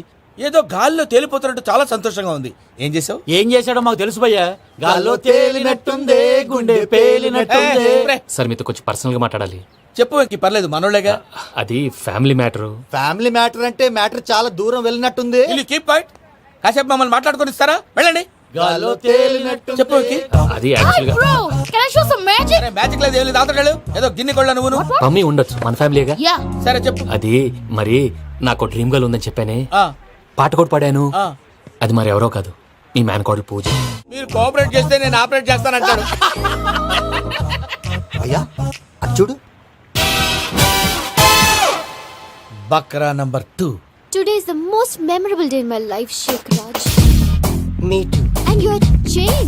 ఏదో గాల్లో తేలిపోతున్నట్టు చాలా సంతోషంగా ఉంది. ఏం చేసావు? ఏం చేశాడో మాకు తెలుసు భయ్యా. గాల్లో తేలినట్టుందే, గుండె పేలినట్టుందే. సార్ మీతో కొంచెం పర్సనల్ గా మాట్లాడాలి. చెప్పు వెంకీ, పర్లేదు మనోళ్ళేగా. అది ఫ్యామిలీ మ్యాటర్. ఫ్యామిలీ మ్యాటర్ అంటే మ్యాటర్ చాలా దూరం వెళ్ళినట్టుంది. Keep point. కాసేపు మమ్మల్ని మాట్లాడుకొని ఇస్తారా? వెళ్ళండి. గాల్లో తేలినట్టు చెప్పు వెంకీ. అది యాక్చువల్ గా Bro, can I show some magic? Magic లేదు, ఏం లేదు. ఆతడాలు ఏదో గిన్నె కొళ్ళ నువ్వు. మమ్మీ ఉండొచ్చు, మన ఫ్యామిలీగా. Yeah. సరే చెప్పు. అది మరి నాకు డ్రీమ్ గర్ల్ ఉందని చెప్పానే, ఆ, పాట కూడా పాడాను. ఆ. అది మరి ఎవరో కాదు, మీ మేనకోడలు పూజ. మీరు కోఆపరేట్ చేస్తే నేను ఆపరేట్ చేస్తానంటాడు. అయ్యా అది చూడు. బక్రా number 2. Today is the most memorable day in my life, Sheikh Raj. Me too. And your chain,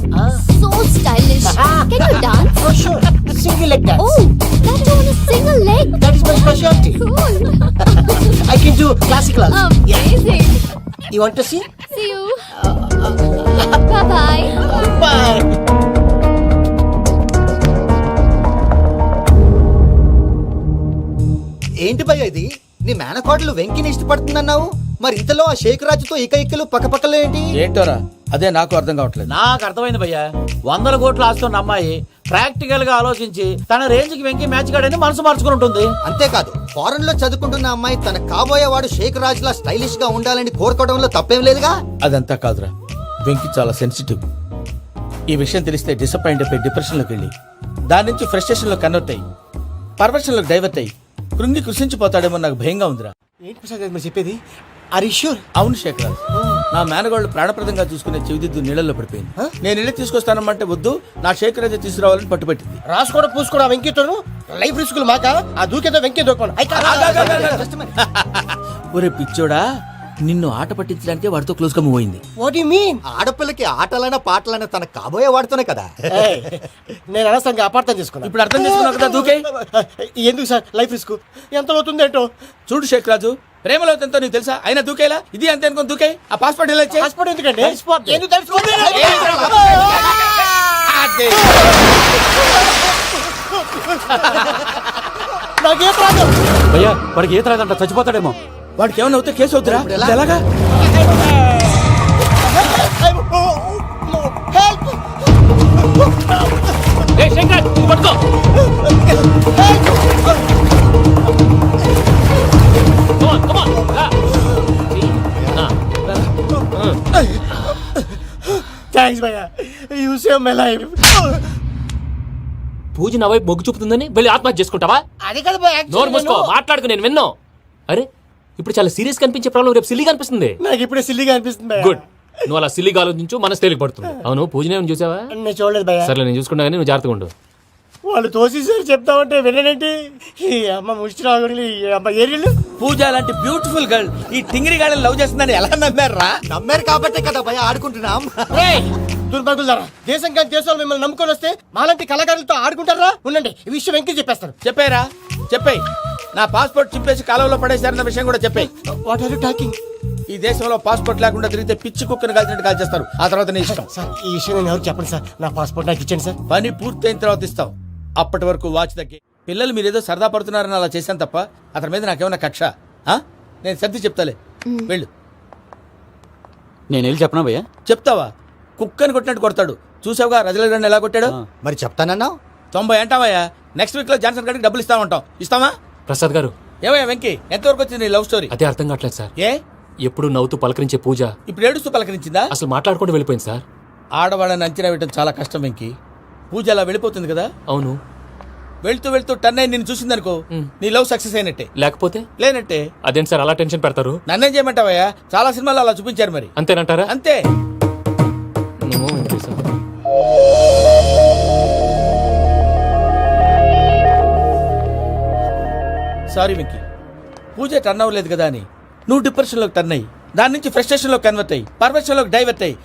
so stylish. Can you dance? For sure. Single leg dance. Oh, that too on a single leg. That is my specialty. Cool. I can do classical also. Amazing. You want to see? See you. Bye-bye. Bye. ఏంటి భయ్య ఇది? నీ మేనకోడలు వెంకిని ఇష్టపడుతుందన్నావు, మరి ఇంతలో ఆ షేక్ రాజుతో ఇకలు పక్కపక్కలో ఏంటి? ఏంటోరా, అదే నాకు అర్థం కావట్లేదు. నాకు అర్థమైంది భయ్యా. 100 కోట్లు ఆస్తున్న అమ్మాయి ప్రాక్టికల్ గా ఆలోచించి తన రేంజ్ కి వెంకి మ్యాచ్ కాడని మనసు మార్చుకుని ఉంటుంది. అంతేకాదు, ఫారెన్ లో చదువుకుంటున్న అమ్మాయి తన కాబోయేవాడు షేక్ రాజ్ లా స్టైలిష్ గా ఉండాలని కోరుకోవడంలో తప్పేం లేదుగా. అదంతా కాదురా, వెంకి చాలా సెన్సిటివ్. ఈ విషయం తెలిస్తే డిసప్పాయింట్ అయిపోయి డిప్రెషన్ లోకి వెళ్ళి దాని నుంచి ఫ్రస్ట్రేషన్ లో కన్వర్ట్ అయ్యి పర్వర్షన్ లోకి డైవర్ట్ అయ్యి కృంగి కృషించిపోతాడేమో నాకు భయంగా ఉందిరా. ఏంటి ప్రసాద్ గారు మీరు చెప్పేది? Are you sure? అవును శేఖర్, నా మేనగోళ్ళు ప్రాణప్రదంగా చూసుకునే చెవిదిద్దు నీళ్ళల్లో పడిపోయింది. నేను ఇల్లు తీసుకొస్తానమ్మంటే వద్దు, నా శేఖర్ అయితే తీసుకురావాలని పట్టుబట్టింది. రాసుకోవడం పూసుకోవడం ఆ వెంకీతోను లైఫ్ రిస్కులు మాక. ఆ దూకేదో వెంకీ దూకోను. ఒరే పిచ్చోడా, నిన్ను ఆట పట్టించడానికి వాడితో క్లోజ్ గా మూవ్ అయింది. What you mean? ఆడపిల్లకి ఆటలైనా పాటలైనా తన కాబోయే వాడుతోనే కదా. నేను అనవసరంగా అపార్థం చేసుకున్నా. ఇప్పుడు అర్థం చేసుకున్నావు కదా, దూకే. ఎందుకు సార్ లైఫ్ రిస్క్ ఎంత అవుతుంది ఏంటో? చూడు షేక్ రాజు, ప్రేమలో ఎంతో నీకు తెలుసా? అయినా దూకేలా? ఇది అంతే అనుకుని దూకే. ఆ పాస్పోర్ట్ ఇలా ఇచ్చే. పాస్పోర్ట్ ఎందుకండి? ఎందుకు తడిసిపోతుంది? నాకేం ప్రాబ్లం? భయ్యా వాడికి ఈత రాదంట, చచ్చిపోతాడేమో. వాడికి ఏమైనా అవుతే కేసు అవుతురా? ఎలాగా? థ్యాంక్స్ భయ్యా, యు సేవ్ మై లైఫ్. పూజ నా వైపు మొగ్గు చూపుతుందని వెళ్ళి ఆత్మహత్య చేసుకుంటావా? అది కదా భయ్యా, నోరు మూసుకో, మాట్లాడుకు, నేను విన్నో. అరే ఇప్పుడు చాలా సీరియస్ కనిపించే ప్రాబ్లం రేపు సిల్లీగా అనిపిస్తుంది. నాకు ఇప్పుడే సిల్లీగా అనిపిస్తుంది భయ్యా. గుడ్, నువ్వు అలా సిల్లీగా ఆలోచించు, మనసు తేలిక పడుతుంది. అవును, పూజనే చూసావా? నేను చూడలేదు భయ్యా. సరే నేను చూసుకుంటా, కానీ నువ్వు జాగ్రత్తగా ఉండు. వాళ్ళు తోసేసారు చెప్తామంటే విననేంటి? ఈ అమ్మ ముష్టి రాగుడి, ఈ అమ్మ ఏరియలు. పూజ లాంటి బ్యూటిఫుల్ గర్ల్ ఈ టింగిరి గాడిని లవ్ చేస్తుందని ఎలా నమ్మారా? నమ్మారు కాబట్టే కదా భయ ఆడుకుంటున్నాం. దుర్భగులారా, దేశం కానీ దేశాలు మిమ్మల్ని నమ్ముకొని వస్తే మాలాంటి కళాకారులతో ఆడుకుంటారా? ఉండండి, ఈ విషయం వెంకీ చెప్పేస్తారు. చెప్పారా? చెప్పేయ్. నా పాస్పోర్ట్ చింపేసి కాలంలో పడేశారన్న విషయం కూడా చెప్పేయ్. What are you talking? ఈ దేశంలో పాస్పోర్ట్ లేకుండా తిరిగితే పిచ్చి కుక్కను కాల్చినట్టు కాల్చేస్తారు. ఆ తర్వాత నీ ఇష్టం. సార్ ఈ విషయం నేను ఎవరు చెప్పండి సార్, నా పాస్పోర్ట్ నాకు ఇచ్చండి సార్. పని పూర్తయిన తర్వాత ఇస్తాం. అప్పటి వరకు వాచ్ తగ్గి. పిల్లలు మీరేదో సరదా పడుతున్నారని అలా చేశాను తప్ప అతని మీద నాకేమన్నా కక్ష? నేను సర్ది చెప్తాలే, వెళ్ళు. నేను వెళ్ళి చెప్పనా భయ్యా? చెప్తావా? కుక్కని కొట్టినట్టు కొడతాడు. చూసావుగా రజల గండి ఎలా కొట్టాడు? మరి చెప్తానన్నావు. 90 అంటావయ్యా. నెక్స్ట్ వీక్ లో జాన్సన్ గడికి డబ్బులు ఇస్తా ఉంటాం. ఇస్తావా? ప్రసాద్ గారు, ఏమయ్యా వెంకీ, ఎంతవరకు వచ్చింది నీ లవ్ స్టోరీ? అదే అర్థం కావట్లేదు సార్. ఏ ఎప్పుడు నవ్వుతూ పలకరించే పూజ ఇప్పుడు ఏడుస్తూ పలకరించిందా? అసలు మాట్లాడుకుంటూ వెళ్ళిపోయింది సార్. ఆడవాళ్ళని అంచనా వేయడం చాలా కష్టం వెంకీ. పూజ అలా వెళ్ళిపోతుంది కదా. అవును, వెళ్తూ వెళ్తూ టర్న్ అయి నిన్ను చూసిందనుకో, నీ లవ్ సక్సెస్ అయినట్టే. లేకపోతే లేనట్టే. అదేంటి సార్ అలా టెన్షన్ పెడతారు? నన్నేం చేయమంటావయ్యా? చాలా సినిమాలు అలా చూపించారు మరి. అంతేనంటారా? అంతే. సారీ వెంకీ, పూజ టర్న్ అవ్వలేదు కదా అని నువ్వు డిప్రెషన్ లోకి టర్న్ అయ్యి దాని నుంచి ఫ్రస్ట్రేషన్ లో కన్వర్ట్ అయ్యి పర్వర్షన్ లోకి డైవర్ట్ అయ్యి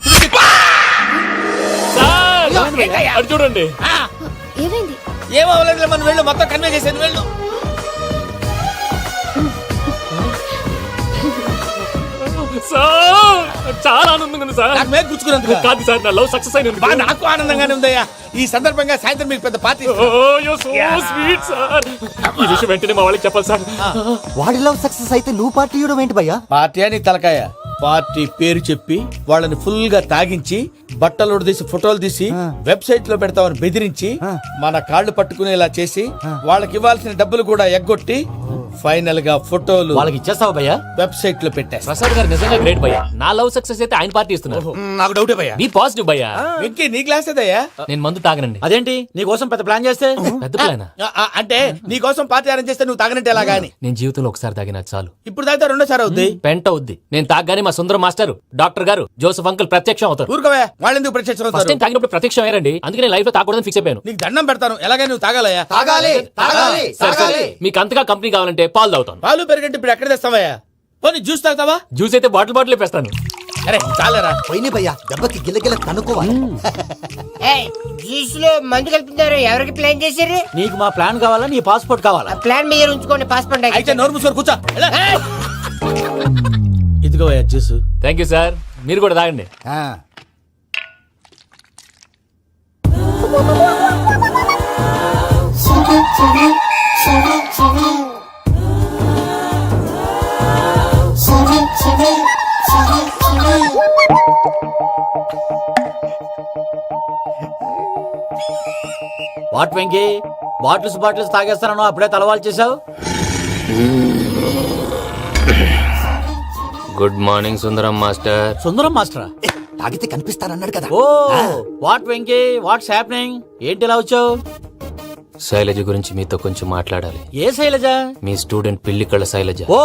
చూడండి. ఏమైంది? ఏమవ్వలేదు, మనం వెళ్ళు, మొత్తం కన్వే చేసేది, వెళ్ళు. సార్ చాలా ఆనందంగా ఉంది సార్. నాకు మీద గుచ్చుకున్నందుకు కాదు సార్, నా లవ్ సక్సెస్ అయినందుకు. బా, నాకు ఆనందంగానే ఉందయ్యా. ఈ సందర్భంగా సాయంత్రం మీకు పెద్ద party oh you so sweet sir. ఈ విషయం వెంటనే మా వాళ్ళకి చెప్పాలి సార్. వాడి లవ్ సక్సెస్ అయితే నువ్వు పార్టీ ఇవ్వడం ఏంటి భయ్యా? పార్టీ అని తలకాయ. పార్టీ పేరు చెప్పి వాళ్ళని ఫుల్ గా తాగించి బట్టలు తీసి ఫోటోలు తీసి వెబ్సైట్ లో పెడతామని బెదిరించి మన కాళ్ళు పట్టుకునేలా చేసి వాళ్ళకి ఇవ్వాల్సిన డబ్బులు కూడా ఎగ్గొట్టి ఫైనల్ గా ఫోటోలు వాళ్ళకి ఇచ్చేస్తావా భయ్యా? వెబ్సైట్ లో పెట్టేస్తా. ప్రసాద్ గారు నిజంగా గ్రేట్ భయ్యా. నా లవ్ సక్సెస్ అయితే ఆయన పార్టీ ఇస్తున్నారు. నాకు డౌటే భయ్యా. బీ పాజిటివ్ భయ్యా. వెంకీ నీ గ్లాస్ ఏదయ్యా? నేను మందు తాగనండి. అదేంటి నీ కోసం పెద్ద ప్లాన్ చేస్తే? పెద్ద ప్లానా? అంటే నీ కోసం పార్టీ అరేంజ్ చేస్తే నువ్వు తాగనంటే ఎలాగా అని. నేను జీవితంలో ఒకసారి తాగినా చాలు. ఇప్పుడు తాగితే రెండోసారి అవుద్ది. పెంట అవుద్ది. నేను తాగగానే మా సుందరం మాస్టర్, డాక్టర్ గారు, జోసెఫ్ అంకుల్ ప్రత్యక్షం అవుతారు. ఊరుకోవే, వాళ్ళెందుకు ప్రత్యక్షం ఫస్ట్ అవుతారు? టైం తాగినప్పుడు ప్రత్యక్షం అయ్యారండి. అందుకే నేను లైఫ్ లో తాగకూడదని ఫిక్స్ అయిపోయాను. నీకు దండం పెడతాను, ఎలాగైనా నువ్వు తాగాలయ్యా. తాగాలి తాగాలి సరే సరే, మీకు అంతగా కంపెనీ కావాలంటే పాలు తాగుతాను. పాలు పెరిగంటే ఇప్పుడు ఎక్కడ తెస్తావయ్యా? పోనీ జ్యూస్ తాగుతావా? జ్యూస్ అయితే బాటిల్ వేస్తాను. అరే చాలరా. పోయిన భయ్యా, దెబ్బకి గిల్లగిల్ల కనుక్కోవాలి. జ్యూస్ లో మందు కలుపుతున్నారు. ఎవరికి ప్లాన్ చేశారు? నీకు మా ప్లాన్ కావాలా, నీ పాస్పోర్ట్ కావాలా? ప్లాన్ మీరు ఉంచుకోండి, పాస్పోర్ట్ అయితే నోరు మూసుకొని కూర్చో. ఇదిగో జ్యూస్. Thank you sir. మీరు కూడా తాగండి. వాట్ వెంకీ, బాటిల్స్ తాగేస్తాను అప్పుడే తలవాలు చేసావు. Good morning Sundaram master. Sundaram మాస్టరా? తాగితే కనిపిస్తారన్నాడు కదా. Oh what Venky, what's happening? ఏంటి ఇలా వచ్చావు? శైలజ గురించి మీతో కొంచెం మాట్లాడాలి. ఏ శైలజ? మీ స్టూడెంట్ పిల్లి కళ్ళ శైలజ. ఓ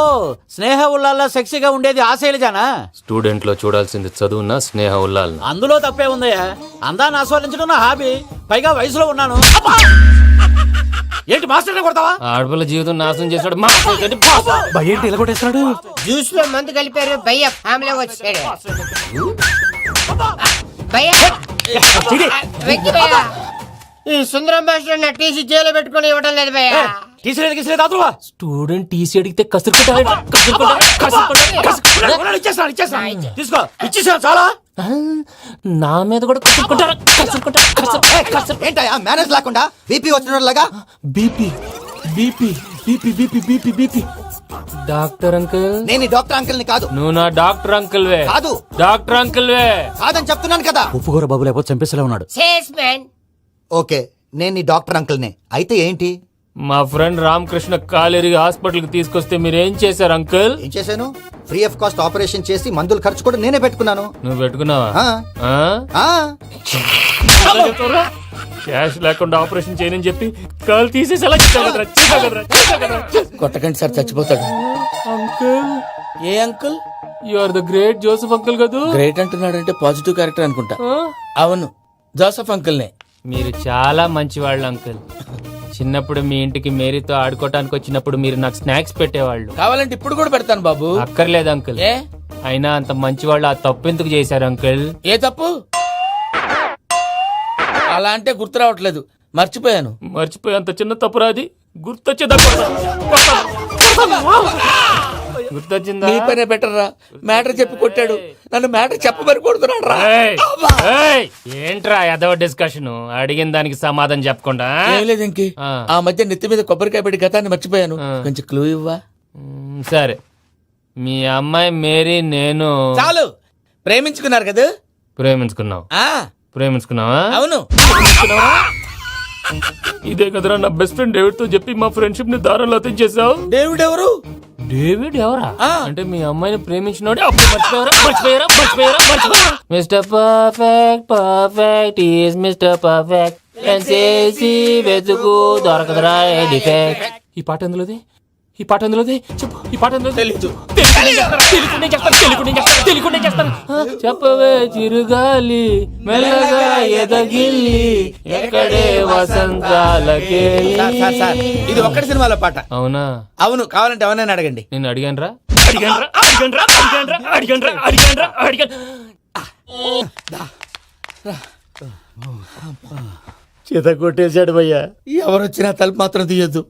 స్నేహ ఉల్లాల్లో సెక్సీగా ఉండేది ఆ శైలజానా? స్టూడెంట్ లో చూడాల్సింది చదువున స్నేహ ఉల్లాల్. అందులో తప్పే ఉందయ్యా. అందాన్ని ఆస్వాదించడం నా హాబీ. పైగా వయసులో ఉన్నాను. ఏంటి మాస్టర్ కొడతావా? ఆడపిల్ల జీవితం నాశనం చేశాడు. ఏంటి ఇలా కొట్టేస్తున్నాడు? జ్యూస్ లో మందు కలిపారు. భయ్య ఫ్యామిలీ వచ్చాడు. భయ్య వెక్కి భయ్య, ఈ సుందరం భాష నా టీసీ జైలు పెట్టుకుని ఇవ్వడం లేదు భయ్య. స్టూడెంట్ టీసీ అడిగితే తీసుకో, ఇచ్చేసాను చాలా. నా మీద కూడా ఏంటయ్యా మేనేజ్ లేకుండా బీపీ వచ్చినలాగా? BP BP BP BP BP BP. Doctor uncle, నేను ఈ డాక్టర్ అంకుల్ ని కాదు. నువ్వు నా డాక్టర్ అంకుల్ వే. కాదు, డాక్టర్ అంకుల్ వే. కాదని చెప్తున్నాను కదా. ఉప్పుకూర బాబు లేకపోతే చంపేసేలా ఉన్నాడు. సేల్స్మెన్. ఓకే, నేను ఈ డాక్టర్ అంకుల్ నే. అయితే ఏంటి? మా ఫ్రెండ్ రామకృష్ణ కాలేరికి హాస్పిటల్ కి తీసుకొస్తే మీరేం చేశారు అంకుల్? ఏం చేశాను? ఫ్రీ ఆఫ్ కాస్ట్ ఆపరేషన్ చేసి మందుల ఖర్చు కూడా నేనే పెట్టుకున్నాను. నువ్వు పెట్టుకున్నావా? క్యాష్ లేకుండా ఆపరేషన్ చేయనని చెప్పి కాల్ తీసేసి ఎలా కొట్టకండి సార్, చచ్చిపోతాడు. అంకుల్, ఏ uncle? You are the great Joseph uncle కదా. గ్రేట్ అంటున్నాడంటే పాజిటివ్ క్యారెక్టర్ అనుకుంటా. అవును, జోసెఫ్ అంకుల్ నే. మీరు చాలా మంచివాళ్ళు అంకుల్. చిన్నప్పుడు మీ ఇంటికి మేరీతో ఆడుకోవటానికి వచ్చినప్పుడు మీరు నాకు స్నాక్స్ పెట్టేవాళ్ళు. కావాలంటే ఇప్పుడు కూడా పెడతాను బాబు. అక్కర్లేదు అంకుల్. ఏ అయినా అంత మంచివాళ్ళు ఆ తప్పు ఎందుకు చేశారు అంకుల్? ఏ తప్పు? అలా అంటే గుర్తు రావట్లేదు, మర్చిపోయాను. మర్చిపోయి అంత చిన్న తప్పు రాది గుర్తొచ్చేదా? గుర్తొచ్చిందా? నీ పనే బెటర్ రా. మ్యాటర్ చెప్పి కొట్టాడు, నన్ను మ్యాటర్ చెప్పమని కొడుతున్నాడు రా. ఏంట్రా ఎదవ డిస్కషన్? అడిగిన దానికి సమాధానం చెప్పకుండా. ఏం లేదు ఇంకి, ఆ మధ్య నెత్తి మీద కొబ్బరికాయ పెట్టి గతాన్ని మర్చిపోయాను. కొంచెం క్లూ ఇవ్వా? సరే, మీ అమ్మాయి మేరీ నేను చాలు. ప్రేమించుకున్నారు కదా? ప్రేమించుకున్నావు. ప్రేమించుకున్నావా? అవును. ఇదే కదరా నా బెస్ట్ ఫ్రెండ్ డేవిడ్ తో చెప్పి మా ఫ్రెండ్షిప్ ని దారంలో తెంచేసావు. డేవిడ్ ఎవరు? డేవిడ్ ఎవరా? అంటే మీ అమ్మాయిని ప్రేమించినోడే అప్పుడు మర్చిపోయారా? Mister perfect perfect is mister perfect చేసి వెతుకు దొరకదురా డిఫెక్ట్. ఈ పాట ఎందులోది? చెప్పు. ఈ పాట ఎందులో? తెలీదు. చెప్పవే చిరుగాలి మెల్లగా ఎదగిల్లి ఎక్కడే వసంతాలకే. ఇది ఒక్కటి సినిమాలో పాట. అవునా? అవును. కావాలంటే ఎవరైనా అడగండి. నేను అడిగాను. చేత కొట్టేశాడు భయ్యా. ఎవరు వచ్చినా తలుపు మాత్రం తీయద్దు.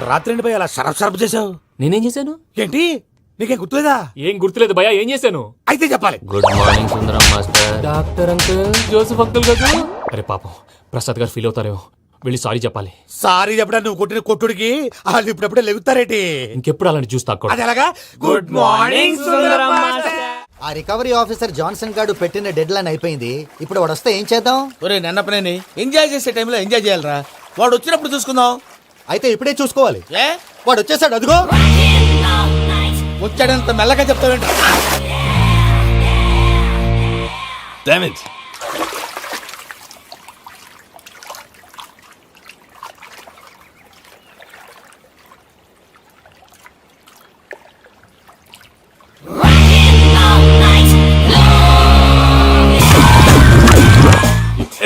రాత్రి ఎండి భయ అలా సరఫ్ చేసావు? నేనేం చేశాను? ఏంటి నీకేం గుర్తులేదా? ఏం గుర్తులేదు భయ, ఏం చేశాను? అయితే చెప్పాలి. Good morning Sundaram master. Doctor uncle, Joseph uncle కదా. అరే పాపం ప్రసాద్ గారు ఫీల్ అవుతారేమో, వెళ్ళి సారీ చెప్పాలి. సారీ చెప్పడా నువ్వు కొట్టిన కొట్టుడికి వాళ్ళు ఇప్పుడప్పుడే లెగుతారేటి? ఇంకెప్పుడు అలాంటి జ్యూస్ తాక్కూడదు. అది ఎలాగా? Good morning Sundaram master. ఆ రికవరీ ఆఫీసర్ జాన్సన్ గారు పెట్టిన డెడ్ లైన్ అయిపోయింది. ఇప్పుడు వాడు వస్తే ఏం చేద్దాం? ఒరే నన్నపనేని ఎంజాయ్ చేసే టైంలో ఎంజాయ్ చేయాలరా. వాడు వచ్చినప్పుడు చూసుకుందాం. అయితే ఇప్పుడే చూసుకోవాలి. ఏ వాడు వచ్చేసాడు, అదిగో. వచ్చాడంత మెల్లగా చెప్తావేంట? Damn it.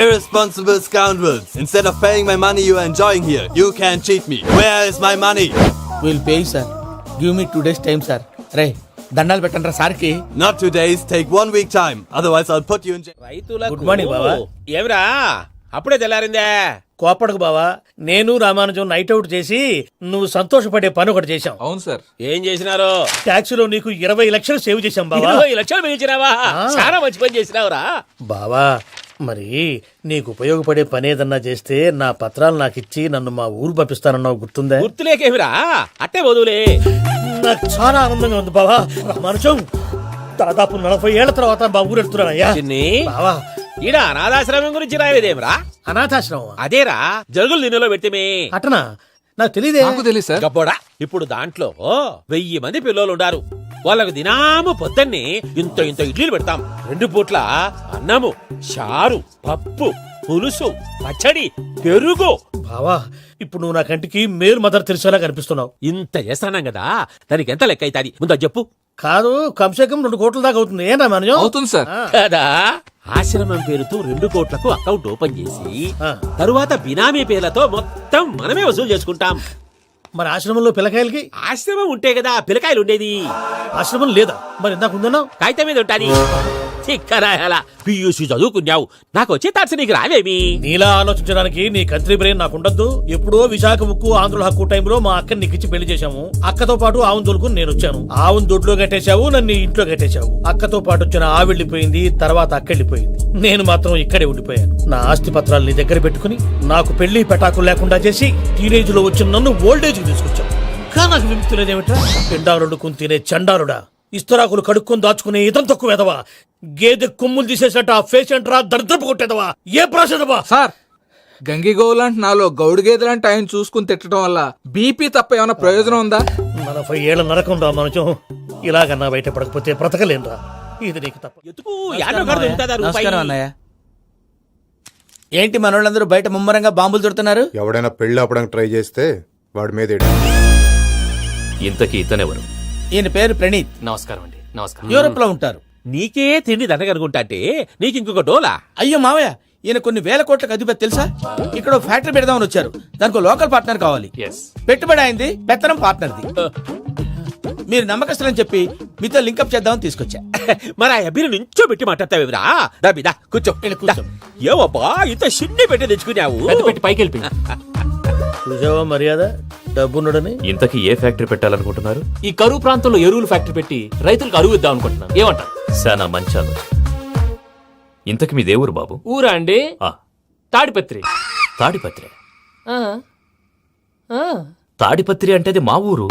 Irresponsible scoundrels. Instead of paying my money you are enjoying here, you can cheat me. Where is my money? Will pay sir. Give me 2 days time sir. రే దండాలు పెట్టండి రా సార్కి. Not 2 days, take 1 week time. Otherwise I'll put you in jail. Good morning బావా. ఏమిరా అప్పుడే తెల్లారిందే? కోపడకు బావా, నేను రామానుజం నైట్ అవుట్ చేసి నువ్వు సంతోషపడే పని ఒకటి చేశాం. అవును సార్. ఏం చేసినారు? ట్యాక్సీలో నీకు 20 లక్షలు సేవ్ చేశాం బావా. 20 లక్షలు మిగిల్చినావా? చాలా మంచి పని చేసినావురా బావా. మరి నీకు ఉపయోగపడే పని ఏదన్నా చేస్తే నా పత్రాలు నాకు ఇచ్చి నన్ను మా ఊరు పంపిస్తానన్నావు, గుర్తుందా? గుర్తులేకేమిరా, అట్టే వదులే. నాకు చాలా ఆనందంగా ఉంది బావా. రామానుజం దాదాపు 40 ఏళ్ల తర్వాత మా ఊరు వెళ్తున్నానయ్యా. బావా ఈడ అనాథాశ్రమం గురించి రాయలేదేమిరా? అనాథాశ్రమం అదేరా జరుగులు దీనిలో పెట్టిమే. అటనా? నాకు తెలియదే. నాకు తెలుసు సార్. గబ్బోడా, ఇప్పుడు దాంట్లో 1000 మంది పిల్లలు ఉండారు. వాళ్ళకు దినాము పొద్దున్నే ఇంత ఇంత ఇడ్లీలు పెడతాం. 2 పూట్ల అన్నము, చారు, పప్పు, పులుసు, పచ్చడి, పెరుగు. బావా ఇప్పుడు నువ్వు నా కంటికి మేలు మదర్ తెలిసేలా కనిపిస్తున్నావు. ఇంత చేస్తానం కదా, దానికి ఎంత లెక్క అవుతుంది ముందు చెప్పు. కాదు, కమ్సే కమ్ 2 కోట్ల దాకా అవుతుంది. ఏం రామానుజం? అవుతుంది సార్. కదా, ఆశ్రమం పేరుతో 2 కోట్లకు అకౌంట్ ఓపెన్ చేసి తరువాత బినామీ పేర్లతో మొత్తం మనమే వసూలు చేసుకుంటాం. మరి ఆశ్రమంలో పిల్లకాయలకి? ఆశ్రమం ఉంటే కదా పిల్లకాయలు ఉండేది. ఆశ్రమం లేదా? మరి ఇందాక ఉందన్నావు. కాగితం మీద ఉంటాది. చిక్కరాయాల పియూసీ చదువుకున్నావు, నాకు వచ్చే తాట్స్ నీకు రావేమి? నీలా ఆలోచించడానికి నీ కంట్రీ బ్రెయిన్ నాకు ఉండద్దు. ఎప్పుడో విశాఖ ఉక్కు ఆంధ్రుల హక్కు టైంలో మా అక్కని నీకిచ్చి పెళ్లి చేశాము. అక్కతో పాటు ఆవును దొడుకుని నేను వచ్చాను. ఆవును దొడ్లో కట్టేశావు, నన్ను ఇంట్లో కట్టేశావు. అక్కతో పాటు వచ్చిన ఆవు వెళ్ళిపోయింది, తర్వాత అక్క వెళ్ళిపోయింది. నేను మాత్రం ఇక్కడే ఉండిపోయాను. నా ఆస్తి పత్రాలు నీ దగ్గర పెట్టుకుని నాకు పెళ్లి పెటాకులు లేకుండా చేసి టీనేజ్ లో వచ్చిన నన్ను ఓల్డేజ్ కి తీసుకొచ్చావు. కానీ నాకు విముక్తి లేదేమిట్రా? పిండారుడుకుని తినే చండారుడా, ఇస్తరాకులు కడుక్కొని దాచుకునే ఇతం తక్కువ ఎదవా, గేదె కొమ్ములు తీసేసట ఆ పేషెంట్ రా దరిద్రపు కొట్టేదవా, ఏ ప్రాసెదవా? సార్, గంగిగోవులాంటి నాలో గౌడు గేదెలాంటి ఆయన చూసుకుని తిట్టడం వల్ల బీపీ తప్ప ఏమైనా ప్రయోజనం ఉందా? 40 ఏళ్ల నరకం రా మనచం. ఇలాగన్నా బయటపడకపోతే బ్రతకలేనురా. ఇది నీకు తప్ప. నమస్కారం అన్నయ్య. ఏంటి మనోళ్ళందరూ బయట ముమ్మరంగా బాంబులు దొరుకుతున్నారు? ఎవడైనా పెళ్లి ఆపడానికి ట్రై చేస్తే వాడి మీద ఇంతకీ ఇతనెవరు? ఈయన పేరు ప్రణీత్. నమస్కారం అండి. నమస్కారం. యూరోప్ లో ఉంటారు. నీకే తిండి దండగనుకుంటా అంటే నీకు ఇంకొక డోలా? అయ్యో మావయ్య, ఈయన కొన్ని వేల కోట్లకు అధిపతి తెలుసా? ఇక్కడ ఫ్యాక్టరీ పెడదామని వచ్చారు. దానికి లోకల్ పార్ట్నర్ కావాలి. పెట్టుబడి అయింది, పెత్తనం పార్ట్నర్ది. మీరు నమ్మకస్తులని చెప్పి మీతో లింకప్ చేద్దామని తీసుకొచ్చా. మరి ఆ అబ్బిని నుంచో పెట్టి మాట్లాడతావేమిరా? దాబిదా కూర్చో. కూర్చో. ఏవబ్బా ఇంత షిన్ని పెట్టి తెచ్చుకున్నావు? పెట్టి పైకి వెళ్ళి చూసావా మర్యాద, డబ్బున్నడని. ఇంతకీ ఏ ఫ్యాక్టరీ పెట్టాలనుకుంటున్నారు? ఈ కరువు ప్రాంతంలో ఎరువులు ఫ్యాక్టరీ పెట్టి రైతులకు అరువు ఇద్దాం అనుకుంటున్నాను. ఏమంటారు? శానా మంచి ఆలోచన. ఇంతకి మీ దేవురు బాబు? ఊరా అండి, తాడిపత్రి. తాడిపత్రి? తాడిపత్రి అంటే అది మా ఊరు.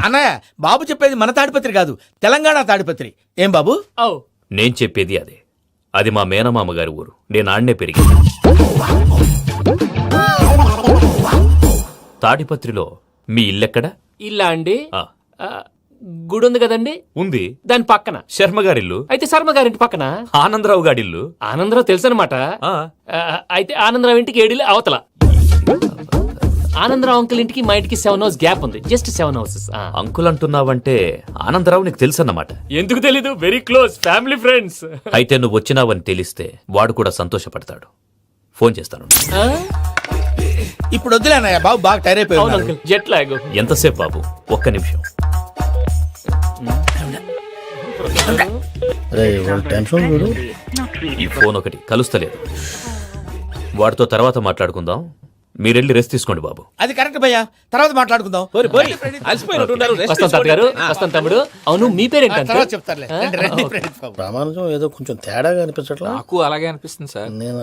అన్నయ్య, బాబు చెప్పేది మన తాడిపత్రి కాదు, తెలంగాణ తాడిపత్రి. ఏం బాబు? నేను చెప్పేది అదే. అది మా మేనమామ గారి ఊరు. నేను ఆడనే పెరిగింది. తాడిపత్రిలో మీ ఇల్లెక్కడ? ఇల్లా అండి, గుడి ఉంది కదండి. ఉంది. దాని పక్కన శర్మ గారిల్లు. అయితే శర్మ గారింటి పక్కన ఆనందరావు గారిల్లు. ఆనందరావు తెలుసు అనమాట. అయితే ఆనందరావు ఇంటికి 7 అవతల. ఆనందరావు అంకుల్ ఇంటికి మా ఇంటికి 7 hours గ్యాప్ ఉంది. Just 7 hours. అంకుల్ అంటున్నావంటే ఆనందరావు నీకు తెలుసు అన్నమాట. ఎందుకు తెలీదు? Very close family friends. అయితే నువ్వు వచ్చినావని తెలిస్తే వాడు కూడా సంతోషపడతాడు. ఫోన్ చేస్తాను. ఇప్పుడు వద్దులే అన్నయ్య, బాబు బాగా టైర్ అయిపోయాడు. Jet lag. ఎంతసేపు బాబు? ఒక్క నిమిషం. ఈ ఫోన్ ఒకటి కలుస్తలేదు. వాడితో తర్వాత మాట్లాడుకుందాం. మీరెళ్ళి రెస్ట్ తీసుకోండి బాబు. అది కరెక్ట్ భయ్యా, తర్వాత మాట్లాడుకుందాం. అలసిపోయినట్టున్నారు. రెస్ట్ వస్తాం తాత గారు, వస్తాం తమ్ముడు. అవును మీ పేరేంటి తర్వాత అంకుల్? చెప్తారులే. రండి, రండి, ప్రణీత్ బాబు. ప్రామాణికం ఏదో కొంచెం తేడాగా అనిపించట్లా. నాకు అలాగే అనిపిస్తుంది సార్. నేను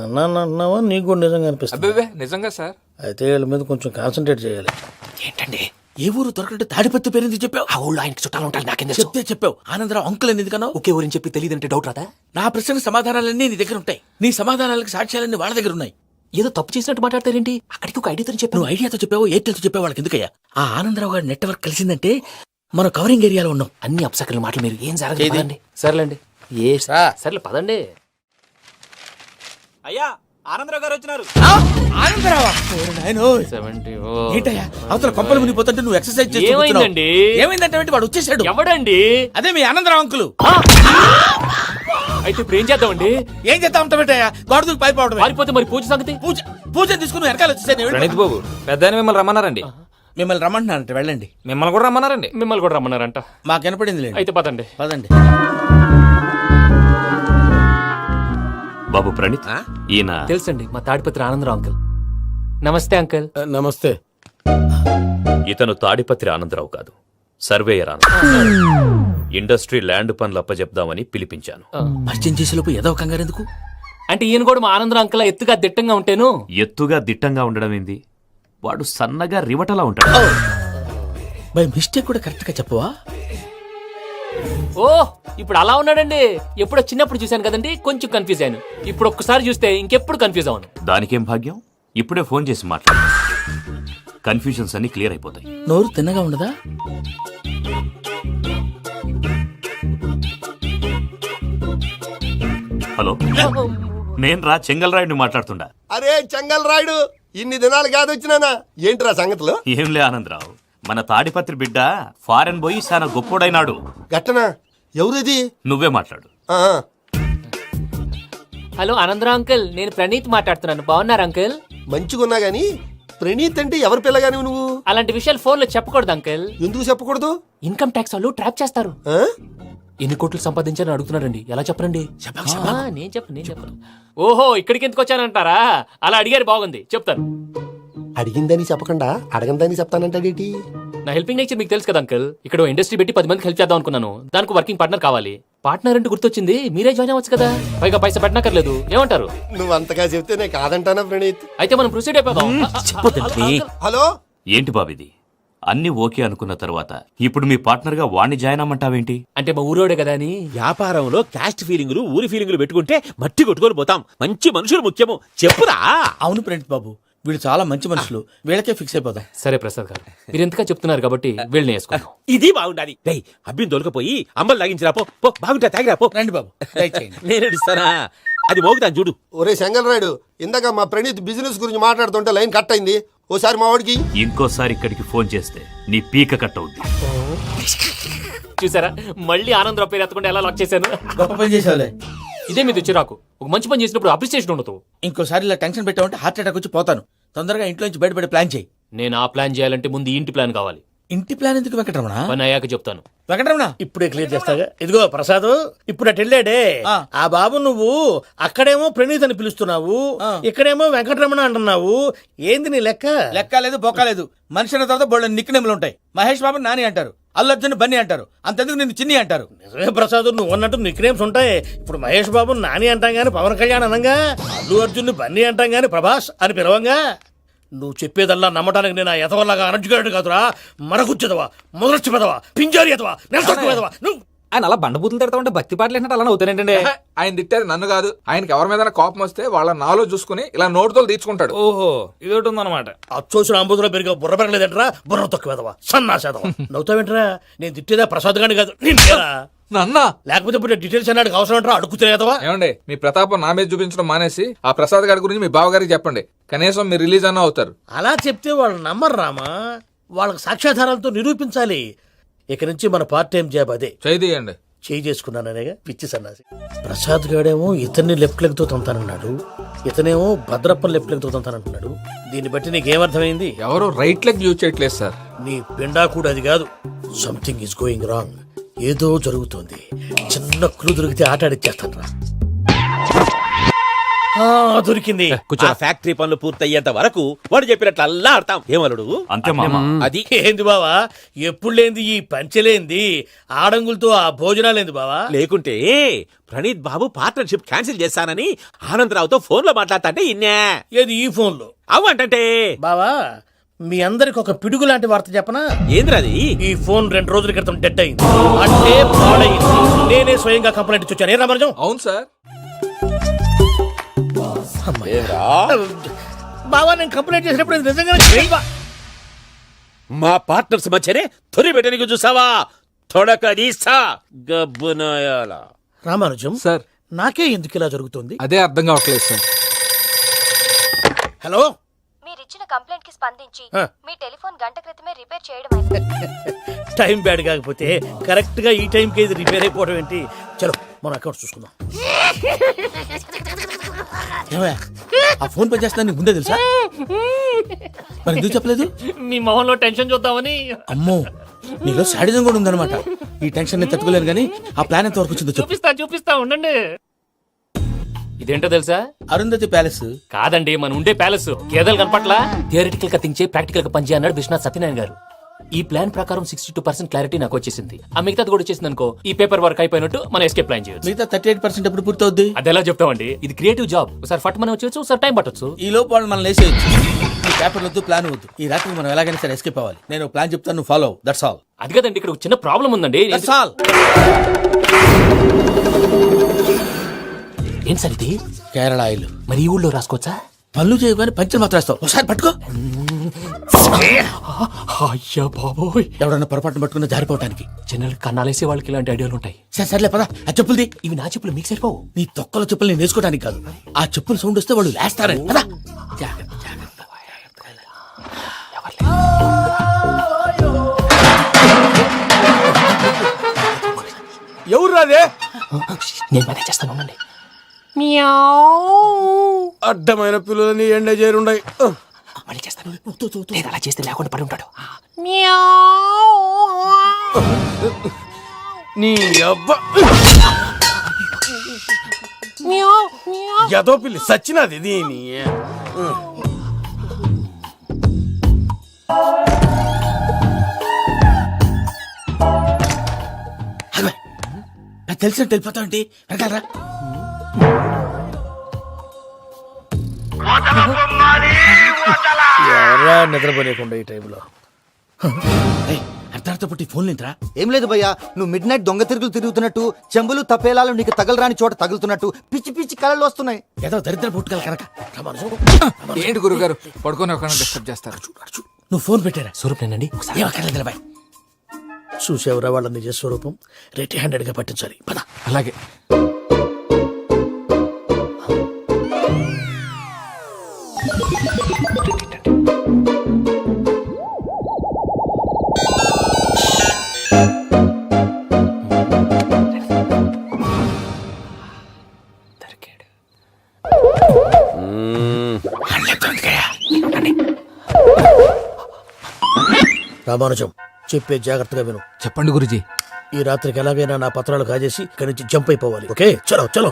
అన్నావా నీకు కూడా నిజంగా అనిపిస్తుంది? అబ్బే నిజంగా సార్. అయితే వీళ్ళ మీద కొంచెం కాన్సన్ట్రేట్ చేయాలి. ఏంటండి ఏ ఊరు దొరకట్టు తాడిపత్రి పేరు ఎందుకు చెప్పావు? ఆ ఊళ్ళో ఆయనకి చుట్టాలు ఉంటారు, నాకేం చెప్తే చెప్పావు. ఆనందరావు అంకుల్ అని ఎందుకన్నావు? ఒకే ఊరిని చెప్పి తెలియదంటే డౌట్ రాదా? నా ప్రశ్నకు సమాధానాలన్నీ నీ దగ్గర ఉంటాయి. నీ సమాధానాలకు సాక్ష్యాలన్నీ వాళ్ళ దగ్గర ఉన్నాయి. ఏదో తప్పు చేసినట్టు మాట్లాడతారేంటి? అక్కడికి ఒక ఐడియాతో చెప్పాను. నువ్వు ఐడియాతో చెప్పావు, ఎయిర్టెల్తో చెప్పావు, వాళ్ళకి ఎందుకయ్యా? ఆ ఆనందరావు గారి నెట్వర్క్ కలిసిందంటే మనం కవరింగ్ ఏరియాలో ఉన్నాం. అన్ని అప్సకల మాటలు మీరు ఏం జరగదండి. సర్లేండి, ఏ సర్లే పదండి. అయ్యా ఆనందరావు గారు వచ్చినారు. ఆనందరావా? ఏంటయ్యా అవతల కొంపలు మునిగిపోతుంటే నువ్వు ఎక్సర్సైజ్ చేస్తూ కూర్చున్నావు. ఏమైందండి? ఏమైందంటే వాడు వచ్చేసాడు. ఎవడండి? అదే మీ ఆనందరావు అంకులు. అయితే ఇప్పుడు ఏం చేద్దామండి? ఏం చేస్తా ఉంటావేటయ్యా? గొడవకు పైపోవడం. పారిపోతే మరి పూజ సంగతి? పూజ తీసుకుని వెనకాల వచ్చేసాను. ప్రణీత్ బాబు పెద్ద మిమ్మల్ని రమ్మన్నారండి. మిమ్మల్ని రమ్మంటున్నారంట, వెళ్ళండి. మిమ్మల్ని కూడా రమ్మన్నారండి. మిమ్మల్ని కూడా రమ్మన్నారంట. మాకు వినపడింది. అయితే పదండి. పదండి. బాబు ప్రణీత్, ఈయన తెలుసండి, మా తాడిపత్రి ఆనందరావు అంకుల్. నమస్తే అంకుల్. నమస్తే. ఇతను తాడిపత్రి ఆనందరావు కాదు, సర్వేయర్ ఆనందరావు. ఇండస్ట్రీ ల్యాండ్ పనులు అప్పచెప్దామని పిలిపించాను. పరిచయం చేసేలోపు ఏదో కంగారు ఎందుకు? అంటే ఈయన కూడా మా ఆనందరావు అంకుల్ ఎత్తుగా దిట్టంగా ఉంటాను. ఎత్తుగా దిట్టంగా ఉండడం ఏంది? వాడు సన్నగా రివటలా ఉంటాడు. బై మిస్టేక్ కూడా కరెక్ట్ గా చెప్పవా? ఓ ఇప్పుడు అలా ఉన్నాడండి. ఎప్పుడో చిన్నప్పుడు చూశాను కదండి, కొంచెం కన్ఫ్యూజ్ అయ్యాను. ఇప్పుడు ఒక్కసారి చూస్తే ఇంకెప్పుడు కన్ఫ్యూజ్ అవ్వను. దానికేం భాగ్యం, ఇప్పుడే ఫోన్ చేసి మాట్లాడు. కన్ఫ్యూజన్స్ అన్ని క్లియర్ అయిపోతాయి. నోరు తిన్నగా ఉండదా? హలో, నేను రా చెంగల్ రాయుడిని మాట్లాడుతుండా. అరే చెంగల్ రాయుడు, ఇన్ని దినాలు కాదు వచ్చినానా? ఏంట్రా సంగతులు? ఏంలే ఆనందరావు, మన తాడిపత్రి బిడ్డ ఫారెన్ పోయి చాలా గొప్పోడైనాడు. గట్టనా? ఎవరిది? నువ్వే మాట్లాడు. హలో ఆనందరావు అంకుల్, నేను ప్రణీత్ మాట్లాడుతున్నాను. బాగున్నారు అంకుల్? మంచిగున్నా గాని ప్రణీత్ అంటే ఎవరి పిల్లగాని నువ్వు? అలాంటి విషయాలు ఫోన్ లో చెప్పకూడదు అంకుల్. ఎందుకు చెప్పకూడదు? ఇన్కమ్ ట్యాక్స్ వాళ్ళు ట్రాప్ చేస్తారు. ఎన్ని కోట్లు సంపాదించాలని అడుగుతున్నారండి, ఎలా చెప్పరండి? నేను చెప్పను. ఓహో ఇక్కడికి ఎందుకు వచ్చానంటారా? అలా అడిగారు, బాగుంది, చెప్తాను. అడిగిందని చెప్పకుండా అడగందని చెప్తానంటాడేటి? నా హెల్పింగ్ నేచర్ మీకు తెలుసు కదా అంకుల్. ఇక్కడ ఇండస్ట్రీ పెట్టి 10 మందికి హెల్ప్ చేద్దాం అనుకున్నాను. దానికి వర్కింగ్ పార్ట్నర్ కావాలి. పార్ట్నర్ అంటే గుర్తొచ్చింది, మీరే జాయిన్ అవ్వచ్చు కదా. పైగా పైసా పెట్టనక్కర్లేదు. ఏమంటారు? నువ్వు అంతగా చెప్తే నేను కాదంటానా ప్రణీత్? అయితే మనం ప్రొసీడ్ అయిపోదాం. హలో, ఏంటి బాబిది? అన్ని ఓకే అనుకున్న తర్వాత ఇప్పుడు మీ పార్ట్నర్ గా వాణ్ణి జాయిన్ అమ్మంటావేంటి? అంటే మా ఊరోడే కదా అని. వ్యాపారంలో క్యాస్ట్ ఫీలింగులు, ఊరి ఫీలింగులు పెట్టుకుంటే మట్టి కొట్టుకొని పోతాం. మంచి మనుషులు ముఖ్యము. చెప్పురా. అవును ప్రణీత్ బాబు, వీళ్ళు చాలా మంచి మనుషులు. వీళ్ళకే ఫిక్స్ అయిపోతాం. సరే ప్రసాద్ గారు, మీరు ఎంతగా చెప్తున్నారు కాబట్టి వీళ్ళని వేసుకుంటాం. ఇది బాగుండాలి. డై అబ్బిని దొలకపోయి అమ్మలు లాగించిరా పో. బాగుంటా, తాగిరా పో. రండి బాబు, దయచేయండి. నేను ఇస్తానా? అది మోగుతాను చూడు. ఒరే చెంగల్ రాయుడు, ఇందాక మా ప్రణీత్ బిజినెస్ గురించి మాట్లాడుతుంటే లైన్ కట్ అయింది. ఓసారి మా వాడికి ఇంకోసారి ఇక్కడికి ఫోన్ చేస్తే నీ పీక కట్ అవుద్ది. చూసారా, మళ్ళీ ఆనందరావు పేరు ఎత్తకుండా ఎలా లాక్ చేశాను. గొప్ప పని చేసావులే. ఇదే మీద చిరాకు. ఒక మంచి పని చేసినప్పుడు అప్రిసియేషన్ ఉండదు. ఇంకోసారి ఇలా టెన్షన్ పెట్టామంటే హార్ట్ అటాక్ వచ్చి పోతాను. తొందరగా ఇంట్లో నుంచి బయటపడే ప్లాన్ చేయి. నేను ఆ ప్లాన్ చేయాలంటే ముందు ఇంటి ప్లాన్ కావాలి. ఇంటి ప్లాన్ ఎందుకు వెంకటరమణ? పని అయ్యాక చెప్తాను. వెంకటరమణ ఇప్పుడే క్లియర్ చేస్తాగా. ఇదిగో ప్రసాద్, ఇప్పుడు అటు వెళ్ళాడే ఆ బాబు, నువ్వు అక్కడేమో ప్రణీత్ అని పిలుస్తున్నావు, ఇక్కడేమో వెంకటరమణ అంటున్నావు. ఏంది నీ లెక్క? లెక్క లేదు, బొక్క లేదు. మనిషి అన్న తర్వాత బోళ్ళ నిక్నెములు ఉంటాయి. మహేష్ బాబు నాని అంటారు, అల్లు అర్జున్ బన్నీ అంటారు, అంతెందుకు నిన్ను చిన్ని అంటారు. నిజమే ప్రసాద్, నువ్వు అన్నట్టు నిక్నేమ్స్ ఉంటాయి. ఇప్పుడు మహేష్ బాబు నాని అంటాం గాని పవన్ కళ్యాణ్ అనంగా, అల్లు అర్జున్ బన్నీ అంటాం గాని ప్రభాస్ అని పిలవంగా. నువ్వు చెప్పేదల్లా నమ్మటానికి నేను ఆ ఎతవల్లాగా అనర్జుగాడు కాదురా. మరగుచ్చదవా, మొదలచ్చి పెదవా, పింజారి ఎదవా, నెలసొక్కుదవా. నువ్వు ఆయన అలా బండబూతులు తిడతా ఉంటే భక్తి పాటలు ఏంటంటే అలా అవుతానంటే. ఆయన తిట్టేది నన్ను కాదు, ఆయనకి ఎవరి మీద కోపం వస్తే వాళ్ళ నాలో చూసుకుని ఇలా నోటుతో తీర్చుకుంటాడు. ఓహో ఇదొకటి ఉందన్నమాట. అచ్చోసిన అంబుధులో పెరిగే బుర్ర పెరగలేదంటరా, బుర్ర తొక్కువేదవా, సన్నాసేదవా. నవ్వుతావేంట్రా? నేను తిట్టేదా ప్రసాద్ గాని కాదు, నన్నా. లేకపోతే ఇప్పుడు డీటెయిల్స్ అన్నాడు అవసరం అంటారా? అడుగుతులేదవా. ఏమండి, మీ ప్రతాపం నా మీద చూపించడం మానేసి ఆ ప్రసాద్ గారి గురించి మీ బావగారికి చెప్పండి. కనీసం మీరు రిలీజ్ అన్న అవుతారు. అలా చెప్తే వాళ్ళు నమ్మరు రామా. వాళ్ళకి సాక్ష్యాధారాలతో నిరూపించాలి. ఇక నుంచి మన పార్ట్ టైం జాబ్ అదే. చేయండి. చేయి చేసుకున్నాననేగా పిచ్చి సన్నాసి. ప్రసాద్ గాడేమో ఇతన్ని లెఫ్ట్ లెగ్ తో తంతానన్నాడు, ఇతనేమో భద్రప్పని లెఫ్ట్ లెగ్ తో తంతానంటున్నాడు. దీన్ని బట్టి నీకేమర్థమైంది? ఎవరు రైట్ లెగ్ యూజ్ చేయట్లేదు సార్. నీ పిండా కూడా అది కాదు. Something is going wrong. ఏదో జరుగుతోంది. చిన్న క్లూ దొరికితే ఆట ఆడిచ్చేస్తాను రా. దొరికింది. ఆ ఫ్యాక్టరీ పనులు పూర్తయ్యేంత వరకు వాడు చెప్పినట్లు అల్లా ఆడతాం. ఏమలుడు? అంతే మామ. అది ఏంది బావా ఎప్పుడు లేంది ఈ పంచలేంది ఆడంగులతో ఆ భోజనాలేంది బావా? లేకుంటే ప్రణీత్ బాబు పార్ట్నర్షిప్ క్యాన్సిల్ చేస్తానని ఆనందరావుతో ఫోన్ లో మాట్లాడతాంటే ఇన్నే. ఏది ఈ ఫోన్ లో? అవ్వంటే బావా మీ అందరికి ఒక పిడుగు లాంటి వార్త చెప్పనా? ఏంద్రది? ఈ ఫోన్ 2 రోజుల క్రితం డెడ్ అయింది, అంటే పాడైంది. నేనే స్వయంగా కంప్లైంట్ ఇచ్చి వచ్చాను. ఏ రామరాజం? అవును సార్. బావా నేను కంప్లైంట్ చేసినప్పుడు ఇది నిజంగానే చేయవా? మా పార్ట్నర్స్ మధ్యనే తొలి పెట్టడానికి చూసావా? తొడక నీసా గబ్బునాయాల. రామానుజం సార్ నాకే ఎందుకు ఇలా జరుగుతుంది? అదే అర్థం కావట్లేదు సార్. హలో, మీరిచ్చిన కంప్లైంట్ కి స్పందించి ఆ. మీ టెలిఫోన్ గంట క్రితమే రిపేర్ చేయడం టైం బ్యాడ్ కాకపోతే కరెక్ట్ గా ఈ టైం కి ఇది రిపేర్ అయిపోవడం ఏంటి? చలో మన అకౌంట్ చూసుకుందాం. ఏమయ్యా, ఆ ఫోన్ పని చేస్తున్నా నీకు ముందే తెలుసా? మరి ఎందుకు చెప్పలేదు? మీ మొహంలో టెన్షన్ చూద్దామని. అమ్మో, నీలో శాడిజం కూడా ఉందన్నమాట. ఈ టెన్షన్ నేను తట్టుకోలేను కానీ ఆ ప్లాన్ ఎంత వరకు వచ్చిందో చెప్పు. చూపిస్తా ఉండండి. ఇదేంటో తెలుసా? అరుంధతి ప్యాలెస్ కాదండి, మన ఉండే ప్యాలెస్. గేదెలు కనపట్లా? థియరిటికల్ గా థింక్ చేయి, ప్రాక్టికల్ గా పనిచేయ అన్నాడు విశ్వనాథ్ సత్యనారాయణ గారు. ఈ ప్లాన్ ప్రకారం 62% క్లారిటీ నాకు వచ్చేసింది. ఆ మిగతాది కూడా వచ్చేసింది అనుకో, ఈ పేపర్ వర్క్ అయిపోయినట్టు మనం ఎస్కేప్ ప్లాన్ చేయొచ్చు. మిగతా 38% ఎప్పుడు పూర్తవుద్ది? అది ఎలా చెప్తామండి? ఇది క్రియేటివ్ జాబ్. ఒకసారి ఫట్ మనం వచ్చేయచ్చు, ఒకసారి టైం పట్టొచ్చు. ఈ లోపు వాళ్ళు మనం లేసేయచ్చు. ఈ పేపర్ వద్దు, ప్లాన్ వద్దు. ఈ రాత్రి మనం ఎలాగైనా సరే ఎస్కేప్ అవ్వాలి. నేను ప్లాన్ చెప్తాను, నువ్వు ఫాలో. That's all. అది కదండి, ఇక్కడ ఒక చిన్న ప్రాబ్లం ఉందండి. That's all. ఏం సార్ ఇది? కేరళ ఆయిల్. మరి ఈ ఊళ్ళో రాసుకోవచ్చా? పనులు చేయగానే పంచర్ మాత్రం వేస్తావు. ఒకసారి పట్టుకో. అయ్యా బాబోయ్, ఎవడన్నా పొరపాటున పట్టుకున్న జారిపోవటానికి. జనరల్ కన్నాలేసే వాళ్ళకి ఇలాంటి ఐడియాలు ఉంటాయి. సరే సర్లే పదా. ఆ చెప్పులది. ఇవి నా చెప్పులు మీకు సరిపోవు. నీ తొక్కల చెప్పులు నేను వేసుకోవడానికి కాదు, ఆ చెప్పులు సౌండ్ వస్తే వాళ్ళు లేస్తారని. పదా. ఎవరు రాదే? నేను మేనేజ్ చేస్తాను, ఉండండి. అడ్డమైన పిల్లలని ఎండ చేరుండయి. మళ్ళీ చేస్తాను. లేదు, అలా చేస్తే లేకుండా పడి ఉంటాడు. నీ అబ్బ ఎదో పిల్లి సచ్చినది దీని. నాకు తెలిసినట్టు వెళ్ళిపోతా ఉంటే వెనకాలరా. ఎవరా నిద్రపోలేకుండా ఈ టైంలో? అర్ధార్థ పుట్టి ఫోన్ లేంట్రా. ఏం లేదు భయ్యా, నువ్వు మిడ్ నైట్ దొంగ తిరుగులు తిరుగుతున్నట్టు, చెంబులు తపేలాలు నీకు తగలరాని చోట తగులుతున్నట్టు పిచ్చి పిచ్చి కళలు వస్తున్నాయి. ఏదో దరిద్ర పుట్టుకల కనుక. ఏంటి గురుగారు పడుకొని ఒక డిస్టర్బ్ చేస్తారు? నువ్వు ఫోన్ పెట్టారా? స్వరూపేనండి. ఏమక్కర్లేదు. చూసేవరా వాళ్ళ నిజ స్వరూపం? రెడ్ హ్యాండెడ్ గా పట్టించాలి. పద. అలాగే. రామానుజం చెప్పే జాగ్రత్తగా విను. చెప్పండి గురుజీ. ఈ రాత్రికి ఎలాగైనా నా పత్రాలు కాజేసి ఇక్కడి నుంచి జంప్ అయిపోవాలి. ఓకే, చలో చలో.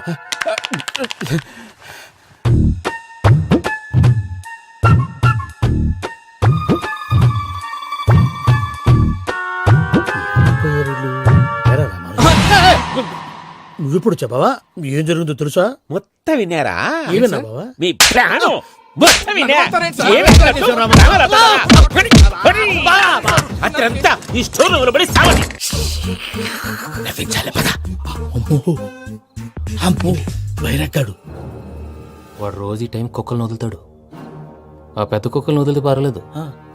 నువ్విప్పుడు చెప్పవా ఏం జరిగిందో తెలుసా? మొత్తం విన్నారా? ఏమన్నా బావా? మీ ప్రాణం మొత్తం విన్నా. అత్రంతా ఈ స్టోర్ రూమ్ లో పడి సావాలి. అమ్మో, వైరక్కాడు. వాడు రోజు ఈ టైం కుక్కలను వదులుతాడు. ఆ పెద్ద కుక్కలను వదిలితే పర్లేదు,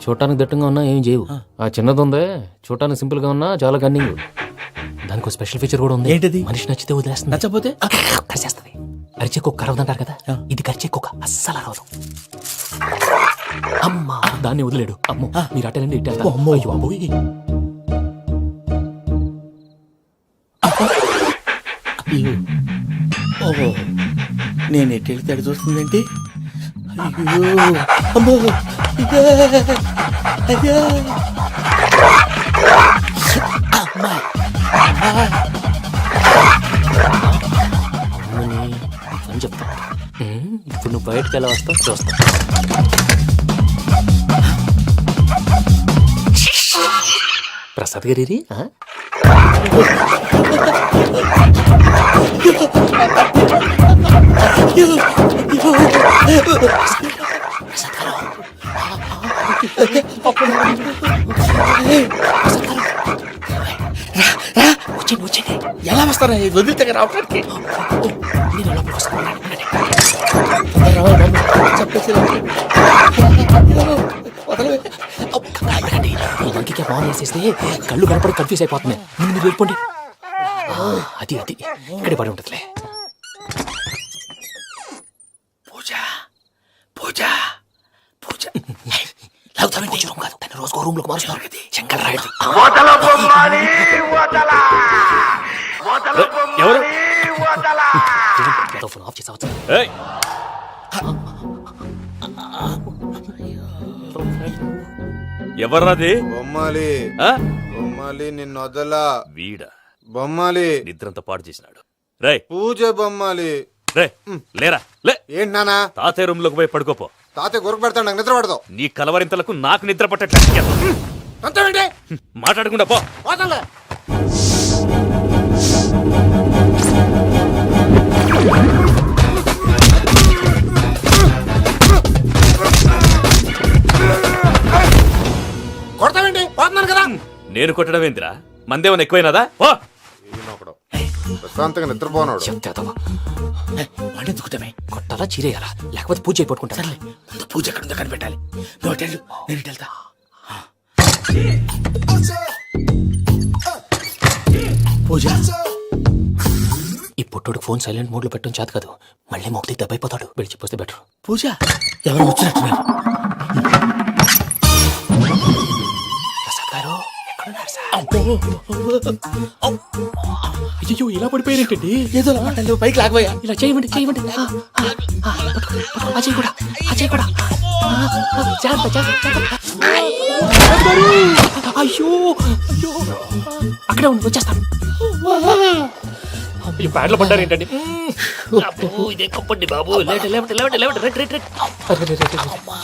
చూడటానికి దట్టంగా ఉన్నా ఏం చేయవు. ఆ చిన్నది ఉందే, చూడటానికి సింపుల్ గా ఉన్నా చాలా కన్నింగ్. దానికి ఒక స్పెషల్ ఫీచర్ కూడా ఉంది. ఏంటిది? మనిషి నచ్చితే వదిలేస్తుంది, నచ్చపోతే కరిచేస్తుంది. అరిచే కుక్క అరవదంటారు కదా, ఇది కరిచే కుక్క అస్సలు అరవదు. అమ్మా, దాన్ని వదిలేడు. అమ్మో, మీరు అటెండి ఇటు వెళ్తారు. అయ్యో బాబోయ్. ఓహో, నేను ఎటు వెళ్తే అటు చూస్తుందేంటి? అయ్యో, అమ్మో, అయ్యో. అని చెప్తా. ఇప్పుడు నువ్వు బయటకు ఎలా వస్తావు చూస్తా. ప్రసాద్ గారి ఎలా వస్తారా వదిలితే రావడానికి? ఈ వంకికే బాగా వేసేస్తే కళ్ళు కనపడి కన్ఫ్యూజ్ అయిపోతున్నాయి. మీరు వెళ్ళిపోండి. అది అది ఇక్కడే పడి ఉంటుందిలే. పూజ పూజ పూజ లాగుతామంటే రూమ్ కాదు, తన రోజుకో రూమ్ లోకి మారుస్తున్నారు కదా. శంకర్ రాయుడు ఎవరు ఫోన్ ఆఫ్ చేసావచ్చు. ఎవర్రాది? బొమ్మాలి బొమ్మాలి నిన్ను వదలా. వీడ బొమ్మాలి నిద్రంతా పాడు చేసినాడు. రే పూజ బొమ్మాలి. రే లేరా లే. ఏంటి నానా? తాతయ్య రూమ్ లోకి పోయి పడుకోపో. తాతయ్య గురకు పెడతాడు, నాకు నిద్ర పడతావు. నీ కలవరింతలకు నాకు నిద్ర పట్టట్లేదు. మాట్లాడకుండా పో. కొడతావేంటి? పోతున్నాను కదా. నేను కొట్టడం ఏంటిరా? మందేమన్నా ఎక్కువైనదా? ఓ ప్రశాంతంగా నిద్రపోనాడు. వాడెందుకుంటామే? కొట్టాలా చీరేయాలా లేకపోతే పూజ అయిపోట్టుకుంటా. పూజ ఎక్కడ ఉందో కనిపెట్టాలి. నువ్వు వెళ్ళు, నేను వెళ్తా. పూజ ఈ పుట్టుడు ఫోన్ సైలెంట్ మోడ్ లో పెట్టడం చేత కాదు. మళ్ళీ మొక్కి దెబ్బైపోతాడు. విడిచిపోతే బెటర్. పూజ ఎవరు వచ్చినట్టున్నారు? ప్రసాద్ గారు ఎక్కడున్నారు సార్? అయ్యో ఇలా పడిపోయారేంటండి? ఏదో మాటలు పైకి లాగబోయా. ఇలా చేయమండి చేయమండి. అజయ్ కూడా అజయ్ కూడా జాగ్రత్త జాగ్రత్త. అయ్యో అయ్యో అక్కడే ఉండి వచ్చేస్తాను. ఈ బ్యాడ్లో పడ్డారు ఏంటండి? ఇదే కప్పండి బాబు.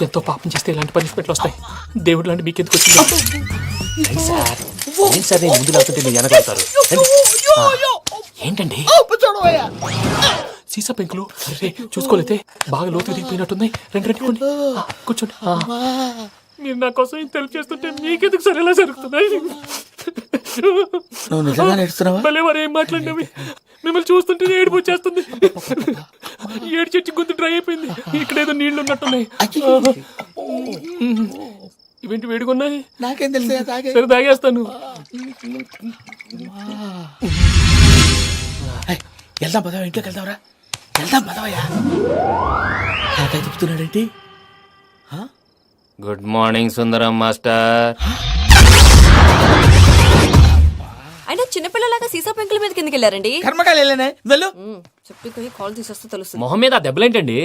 ఎంతో పాపం చేస్తే ఇలాంటి పనిష్మెంట్లు వస్తాయి. దేవుడు లాంటి మీకు ఎందుకు వచ్చింది సార్? సార్ నేను ముందు లేకుంటే మీరు వెనకాడతారు. ఏంటండి సీసా పెంకులు? అరే చూసుకోలేతే బాగా లోతు దిగిపోయినట్టున్నాయి. రెండు రెండు కొన్ని కూర్చోండి. మీరు నా కోసం ఇంత హెల్ప్ చేస్తుంటే మీకెందుకు సరే ఎలా జరుగుతున్నాయి? నువ్వు నిజంగా నేర్చుతున్నావా? భలే వారు ఏం మాట్లాడినవి. మిమ్మల్ని చూస్తుంటే ఏడుపు వచ్చేస్తుంది. ఏడు చెట్టు గొంతు డ్రై అయిపోయింది. ఇక్కడ ఏదో నీళ్లు ఉన్నట్టున్నాయి. ఇవేంటి వేడుకున్నాయి? నాకేం తెలుసు. సరే తాగేస్తాను. వెళ్దాం పదవా, ఇంట్లోకి వెళ్దాంరా. వెళ్దాం పదవయ్యా. నాకై తిప్పుతున్నాడేంటి? Good morning Sundaram master. అయినా చిన్నపిల్లలాగా సీసా పెంకుల మీద కిందకి వెళ్ళారండి. కర్మకాయలు వెళ్ళానే. వెళ్ళు. చెప్పి కాల్ తీసేస్తే తెలుస్తుంది. మొహం మీద ఆ దెబ్బలేంటండి?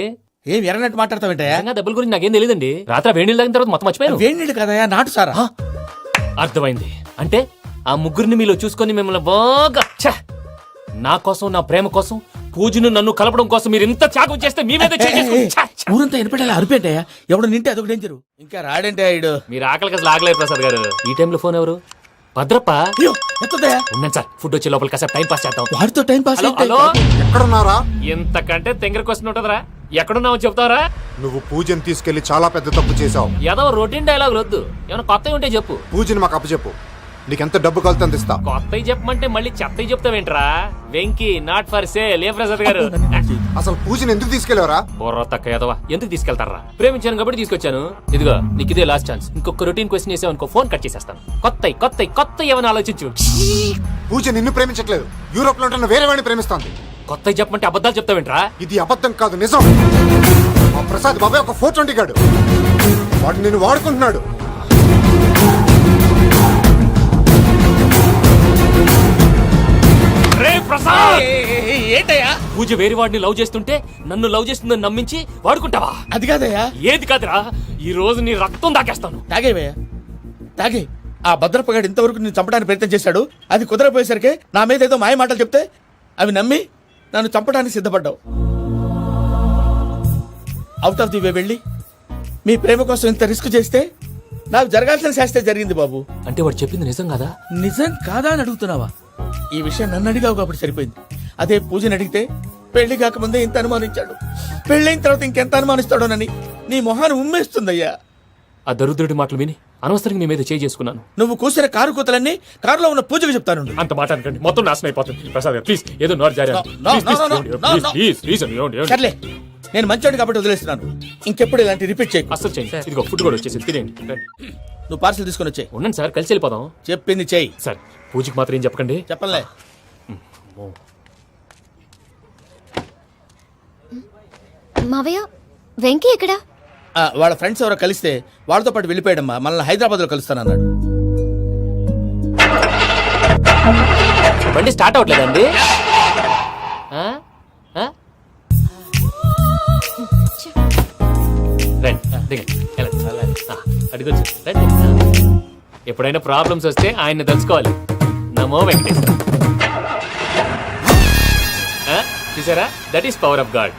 ఏం ఎర్రనట్టు మాట్లాడతావేంటయా? దెబ్బల గురించి నాకేం తెలియదండి. రాత్రి వేడి నీళ్ళు తాగిన తర్వాత మొత్తం మర్చిపోయాను. వేడి నీళ్ళు కదయా, నాటు సారా. అర్థమైంది. అంటే ఆ ముగ్గురిని మీలో చూసుకొని మిమ్మల్ని బాగా నా కోసం నా ప్రేమ కోసం పూజను నన్ను కలపడం కోసం మీరు ఇంత త్యాగం చేస్తే మీ మీద ఊరంతా ఎనపెట్టాలి అరిపేటయా. ఎవడు నింటే అదొక డేంజరు. ఇంకా రాడంటే ఆయుడు. మీరు ఆకలికి అసలు ఆగలేదు ప్రసాద్ గారు. ఈ టైంలో ఫోన్ ఎవరు? భద్రప్ప. ఉన్నాను సార్. ఫుడ్ వచ్చే లోపల కాసేపు టైం పాస్ చేద్దాం. వాడితో టైం పాస్. హలో ఎక్కడున్నారా? ఇంతకంటే తెంగర క్వశ్చన్ ఉంటుందిరా. ఎక్కడున్నావు చెప్తావరా? నువ్వు పూజని తీసుకెళ్లి చాలా పెద్ద తప్పు చేశావు. ఏదో రొటీన్ డైలాగ్ వద్దు. ఏమైనా కొత్తవి ఉంటే చెప్పు. పూజని మాకు అప్పచెప్పు. నీకెంత డబ్బు కలితే అంత ఇస్తా. కొత్తవి చెప్పమంటే మళ్ళీ చెత్తవి చెప్తావేంట్రా? Venky not for sale. ఏ ప్రసాద్ గారు అసలు పూజని ఎందుకు తీసుకెళ్లేవరా? బొర్ర తక్క ఏదవా. ఎందుకు తీసుకెళ్తారా? ప్రేమించాను కాబట్టి తీసుకొచ్చాను. ఇదిగో నీకు ఇదే లాస్ట్ ఛాన్స్. ఇంకొక రొటీన్ క్వశ్చన్ చేసావు అనుకో ఫోన్ కట్ చేసేస్తాను. కొత్త ఏమైనా ఆలోచించు. పూజ నిన్ను ప్రేమించట్లేదు. యూరోప్ లో ఉంటున్న వేరే వాడిని ప్రేమిస్తోంది. కొత్తవి చెప్పమంటే అబద్ధాలు చెప్తావేంట్రా? ఇది అబద్ధం కాదు, నిజం. మా ప్రసాద్ బాబాయ్ ఒక 420 గాడు. వాడు నిన్ను వాడుకుంటున్నాడు. ఏంటయ్యా? పూజ వేరే వాడిని లవ్ చేస్తుంటే నన్ను లవ్ చేస్తుందని నమ్మించి వాడుకుంటావా? అది కాదయ్యా. ఏది కాదురా, ఈ రోజు నీ రక్తం దాకేస్తాను. తాగేవయ్యా తాగే. ఆ భద్రపగాడు ఇంతవరకు నేను చంపడానికి ప్రయత్నం చేశాడు. అది కుదరపోయేసరికి నా మీద ఏదో మాయ మాటలు చెప్తే అవి నమ్మి నన్ను చంపడానికి సిద్ధపడ్డావు. అవుట్ ఆఫ్ ది వే వెళ్ళి మీ ప్రేమ కోసం ఇంత రిస్క్ చేస్తే నాకు జరగాల్సిన శాస్త్రే జరిగింది బాబు. అంటే వాడు చెప్పింది నిజం కదా? నిజం కాదా అని అడుగుతున్నావా? ఈ విషయం నన్ను అడిగావు కాబట్టి సరిపోయింది. అదే పూజని అడిగితే పెళ్లి కాకముందే ఇంత అనుమానించాడు, పెళ్ళైన తర్వాత ఇంకెంత అనుమానిస్తాడోనని నీ మొహాన్ని ఉమ్మేస్తుందయ్యా. ఆ దరిద్రుడి మాటలు విని అనవసరంగా మీ మీద చేసుకున్నాను. నువ్వు కూసిన కారు కూతలన్నీ కారులో ఉన్న పూజకు చెప్తాను. అంత మాట అనకండి, మొత్తం నాశనం అయిపోతుంది. ప్రసాద్ ప్లీజ్ ఏదో నోరు జారీ. సర్లే, నేను మంచోడు కాబట్టి వదిలేస్తున్నాను. ఇంకెప్పుడు ఇలాంటి రిపీట్ చేయకు. అసలు చేయండి. ఇదిగో ఫుడ్ కూడా వచ్చేసి తినేయండి. నువ్వు పార్సల్ తీసుకొని వచ్చే. ఉండండి సార్, కలిసి వెళ్ళిపోదాం. చెప్పింది చెయ్యి సార్. పూజకి మాత్రం ఏం చెప్పకండి. చెప్పలే. మావయ్య వెంకీ ఎక్కడా? వాళ్ళ ఫ్రెండ్స్ ఎవరో కలిస్తే వాళ్ళతో పాటు వెళ్ళిపోయాడమ్మా. మనల్ని హైదరాబాద్ లో కలుస్తానన్నాడు. బండి స్టార్ట్ అవ్వట్లేదండి. అడిగొచ్చు. ఎప్పుడైనా ప్రాబ్లమ్స్ వస్తే ఆయన్ని తెలుసుకోవాలి. నమో వెంకటేశ్వర. చూసారా, that is power of God.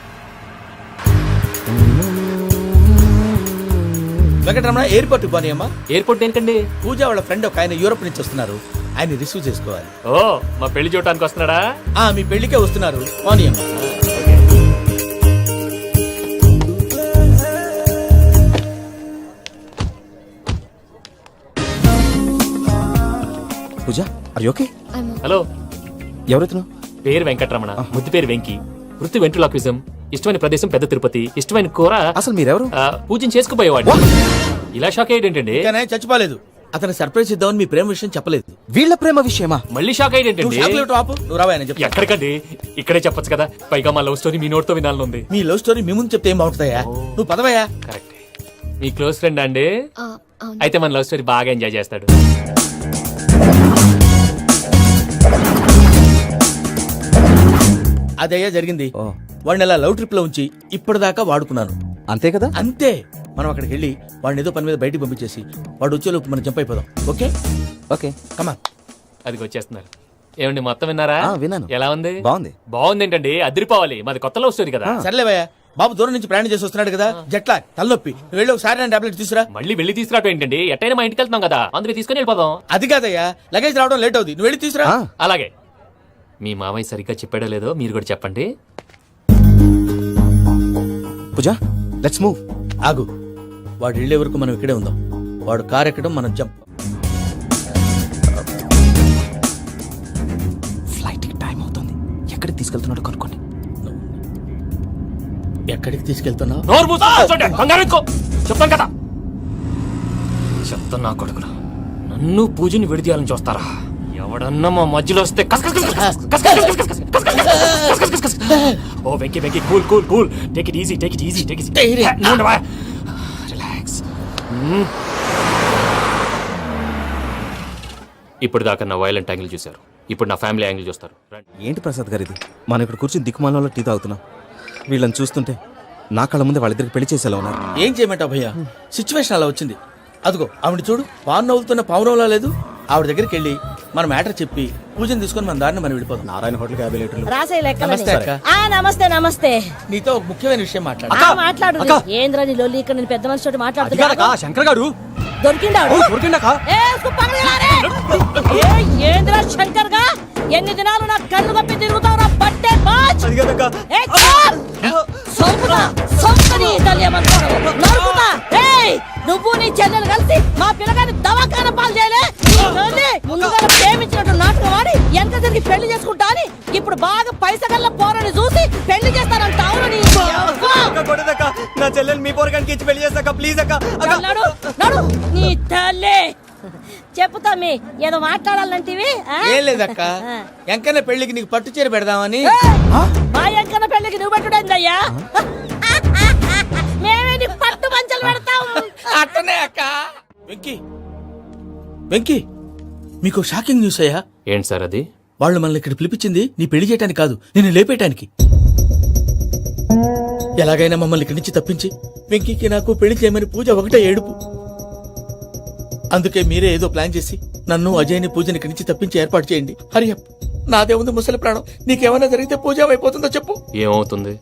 Venkataramana airport పోనీ అమ్మా. ఎయిర్పోర్ట్ దేనికండి? పూజ వాళ్ళ ఫ్రెండ్ ఒక ఆయన యూరోప్ నుంచి వస్తున్నారు, ఆయన రిసీవ్ చేసుకోవాలి. ఓ, మా పెళ్లి చూడటానికి వస్తున్నాడా? మీ పెళ్లికే వస్తున్నారు. పోనీ అమ్మా. పూజ, ఆర్ యు ఓకే? హలో, ఎవరెత్తును? పేరు వెంకటరమణ, ముద్దు పేరు వెంకి, వృత్తి వెంట్రులాక్విజం, ఇష్టమైన ప్రదేశం పెద్ద తిరుపతి, ఇష్టమైన కూర. అసలు మీరెవరు? పూజను చేసుకుపోయేవాడు. ఇలా షాక్ అయ్యేటండి? చచ్చిపోలేదు. అతను సర్ప్రైజ్ ఇద్దామని మీ ప్రేమ విషయం చెప్పలేదు. వీళ్ళ ప్రేమ విషయమా? మళ్ళీ షాక్ అయ్యేటండి? నువ్వు రావాయని చెప్పి. ఎక్కడికండి, ఇక్కడే చెప్పొచ్చు కదా. పైగా మా లవ్ స్టోరీ మీ నోట్తో వినాలని ఉంది. మీ లవ్ స్టోరీ మీ ముందు చెప్తే ఏం బాగుంటుందయ్యా? నువ్వు పదవయ్యా. కరెక్ట్. మీ క్లోజ్ ఫ్రెండ్ అండి? అయితే మన లవ్ స్టోరీ బాగా ఎంజాయ్ చేస్తాడు. అదయ్యా జరిగింది. వాడిని అలా లవ్ ట్రిప్ లో ఉంచి ఇప్పటిదాకా వాడుకున్నాను. అంతే కదా? అంతే. మనం అక్కడికి వెళ్ళి వాడిని ఏదో పని మీద బయటికి పంపించేసి వాడు వచ్చేలోపు మనం జంప్ అయిపోదాం. ఓకే ఓకే కమా. అది వచ్చేస్తున్నారు. ఏమండి, మొత్తం విన్నారా? విన్నాను. ఎలా ఉంది? బాగుంది. బాగుంది ఏంటండి, అదిరిపోవాలి. మాది కొత్త లవ్ స్టోరీ కదా. సర్లేవయ్యా, బాబు దూరం నుంచి ప్రయాణం చేసి వస్తున్నాడు కదా, జట్లా తలనొప్పి. నువ్వు వెళ్ళి ఒకసారి టాబ్లెట్ తీసుకురా. మళ్ళీ వెళ్ళి తీసుకురావటం ఏంటండి? ఎట్టైనా మా ఇంటికి వెళ్తున్నాం కదా, అందుకే తీసుకుని వెళ్ళిపోదాం. అది కాదయ్యా, లగేజ్ రావడం లేట్ అవుతుంది. నువ్వు వెళ్ళి తీసుకురా. అలాగే. మీ మామయ్య సరిగ్గా చెప్పాడో లేదో మీరు కూడా చెప్పండి. పూజ, లెట్స్ మూవ్. ఆగు, వాడు వెళ్ళే వరకు మనం ఇక్కడే ఉందాం. వాడు కార్ ఎక్కడం, మనం జంప్. ఫ్లైట్ కి టైం అవుతుంది. ఎక్కడికి తీసుకెళ్తున్నాడో కనుక్కోండి. ఎక్కడికి తీసుకెళ్తున్నావు? చెప్తాను కదా. చెప్తాను నా కొడుకురా, నన్ను పూజని విడిదీయాలని చూస్తారా? ఎవడన్నా మా మధ్యలో వస్తే ఓ Venky Venky, cool cool cool, take it easy, take it easy, take it relax. ఇప్పుడు దాకా నా వైలెంట్ యాంగిల్ చూశారు, ఇప్పుడు నా ఫ్యామిలీ యాంగిల్ చూస్తారు. ఏంటి ప్రసాద్ గారు ఇది? మనం ఇక్కడ కూర్చొని దిక్కుమాలలో టీ తాగుతున్నాం. వీళ్ళని చూస్తుంటే నా కళ్ళ ముందే వాళ్ళిద్దరికి పెళ్లి చేసేలా ఉన్నారు. ఏం చేయమంటావు భయ్యా, సిచ్యువేషన్ అలా వచ్చింది. అదిగో ఆవిడ చూడు, పాన్ నవ్వుతున్న పావురంలా లేదు. ఆవిడ దగ్గరికి వెళ్ళి మన మ్యాటర్ చెప్పి పూజను తీసుకొని మన దారిని మనం వెళ్ళిపోతాం. నారాయణ హోటల్ 50 లీటర్లు. నమస్తే అక్క. నమస్తే నమస్తే. నీతో ఒక ముఖ్యమైన విషయం మాట్లాడు. ఏంద్రా నీ లొల్లి? ఇక్కడ నేను పెద్ద మనిషితో మాట్లాడుతున్నా. శంకర్ గారు ఏంద్రా శంకర్ గా? ఎన్ని దినాలు నా కళ్ళు కప్పి తిరుగుతావు? పట్టే నువ్వు నీ చెల్లెలు కలిసి మా పిల్లగాని దవాఖాన పాలు చేయలే. ముందుగా ప్రేమించినట్టు నాటకం ఆడి ఎంత తిరిగి పెళ్లి చేసుకుంటా అని ఇప్పుడు బాగా పైసగల్ల పోరని చూసి పెళ్లి చేస్తానంట. అవును నా చెల్లెలు మీ పోరగానికి ఇచ్చి పెళ్లి చేస్తాక ప్లీజ్ అక్క. నీ తల్లి చెప్పుతా మీ ఏదో మాట్లాడాలంటివి. ఏం లేదక్క, ఎంకన్న పెళ్లికి నీకు పట్టు చీర పెడదామని. మా ఎంకన్న పెళ్లికి నువ్వు పెట్టుడైందయ్యా? మేమే నీకు పట్టు పంచలు పెడతాం. అట్టనే అక్క. వెంకీ వెంకీ, మీకు షాకింగ్ న్యూస్ అయ్యా. ఏంటి సార్ అది? వాళ్ళు మనల్ని ఇక్కడ పిలిపించింది నీ పెళ్లి చేయడానికి కాదు, నిన్ను లేపేయటానికి. ఎలాగైనా మమ్మల్ని ఇక్కడి నుంచి తప్పించి వెంకీకి నాకు పెళ్లి చేయమని పూజ ఒకటే ఏడుపు. అందుకే మీరే ఏదో ప్లాన్ చేసి నన్ను అజయ్ని పూజని ఇక్కడి నుంచి తప్పించి ఏర్పాటు చేయండి. హరియప్, నాదే ఉంది ముసలి ప్రాణం. నీకేమైనా జరిగితే పూజ అయిపోతుందో చెప్పు. ఏమవుతుంది?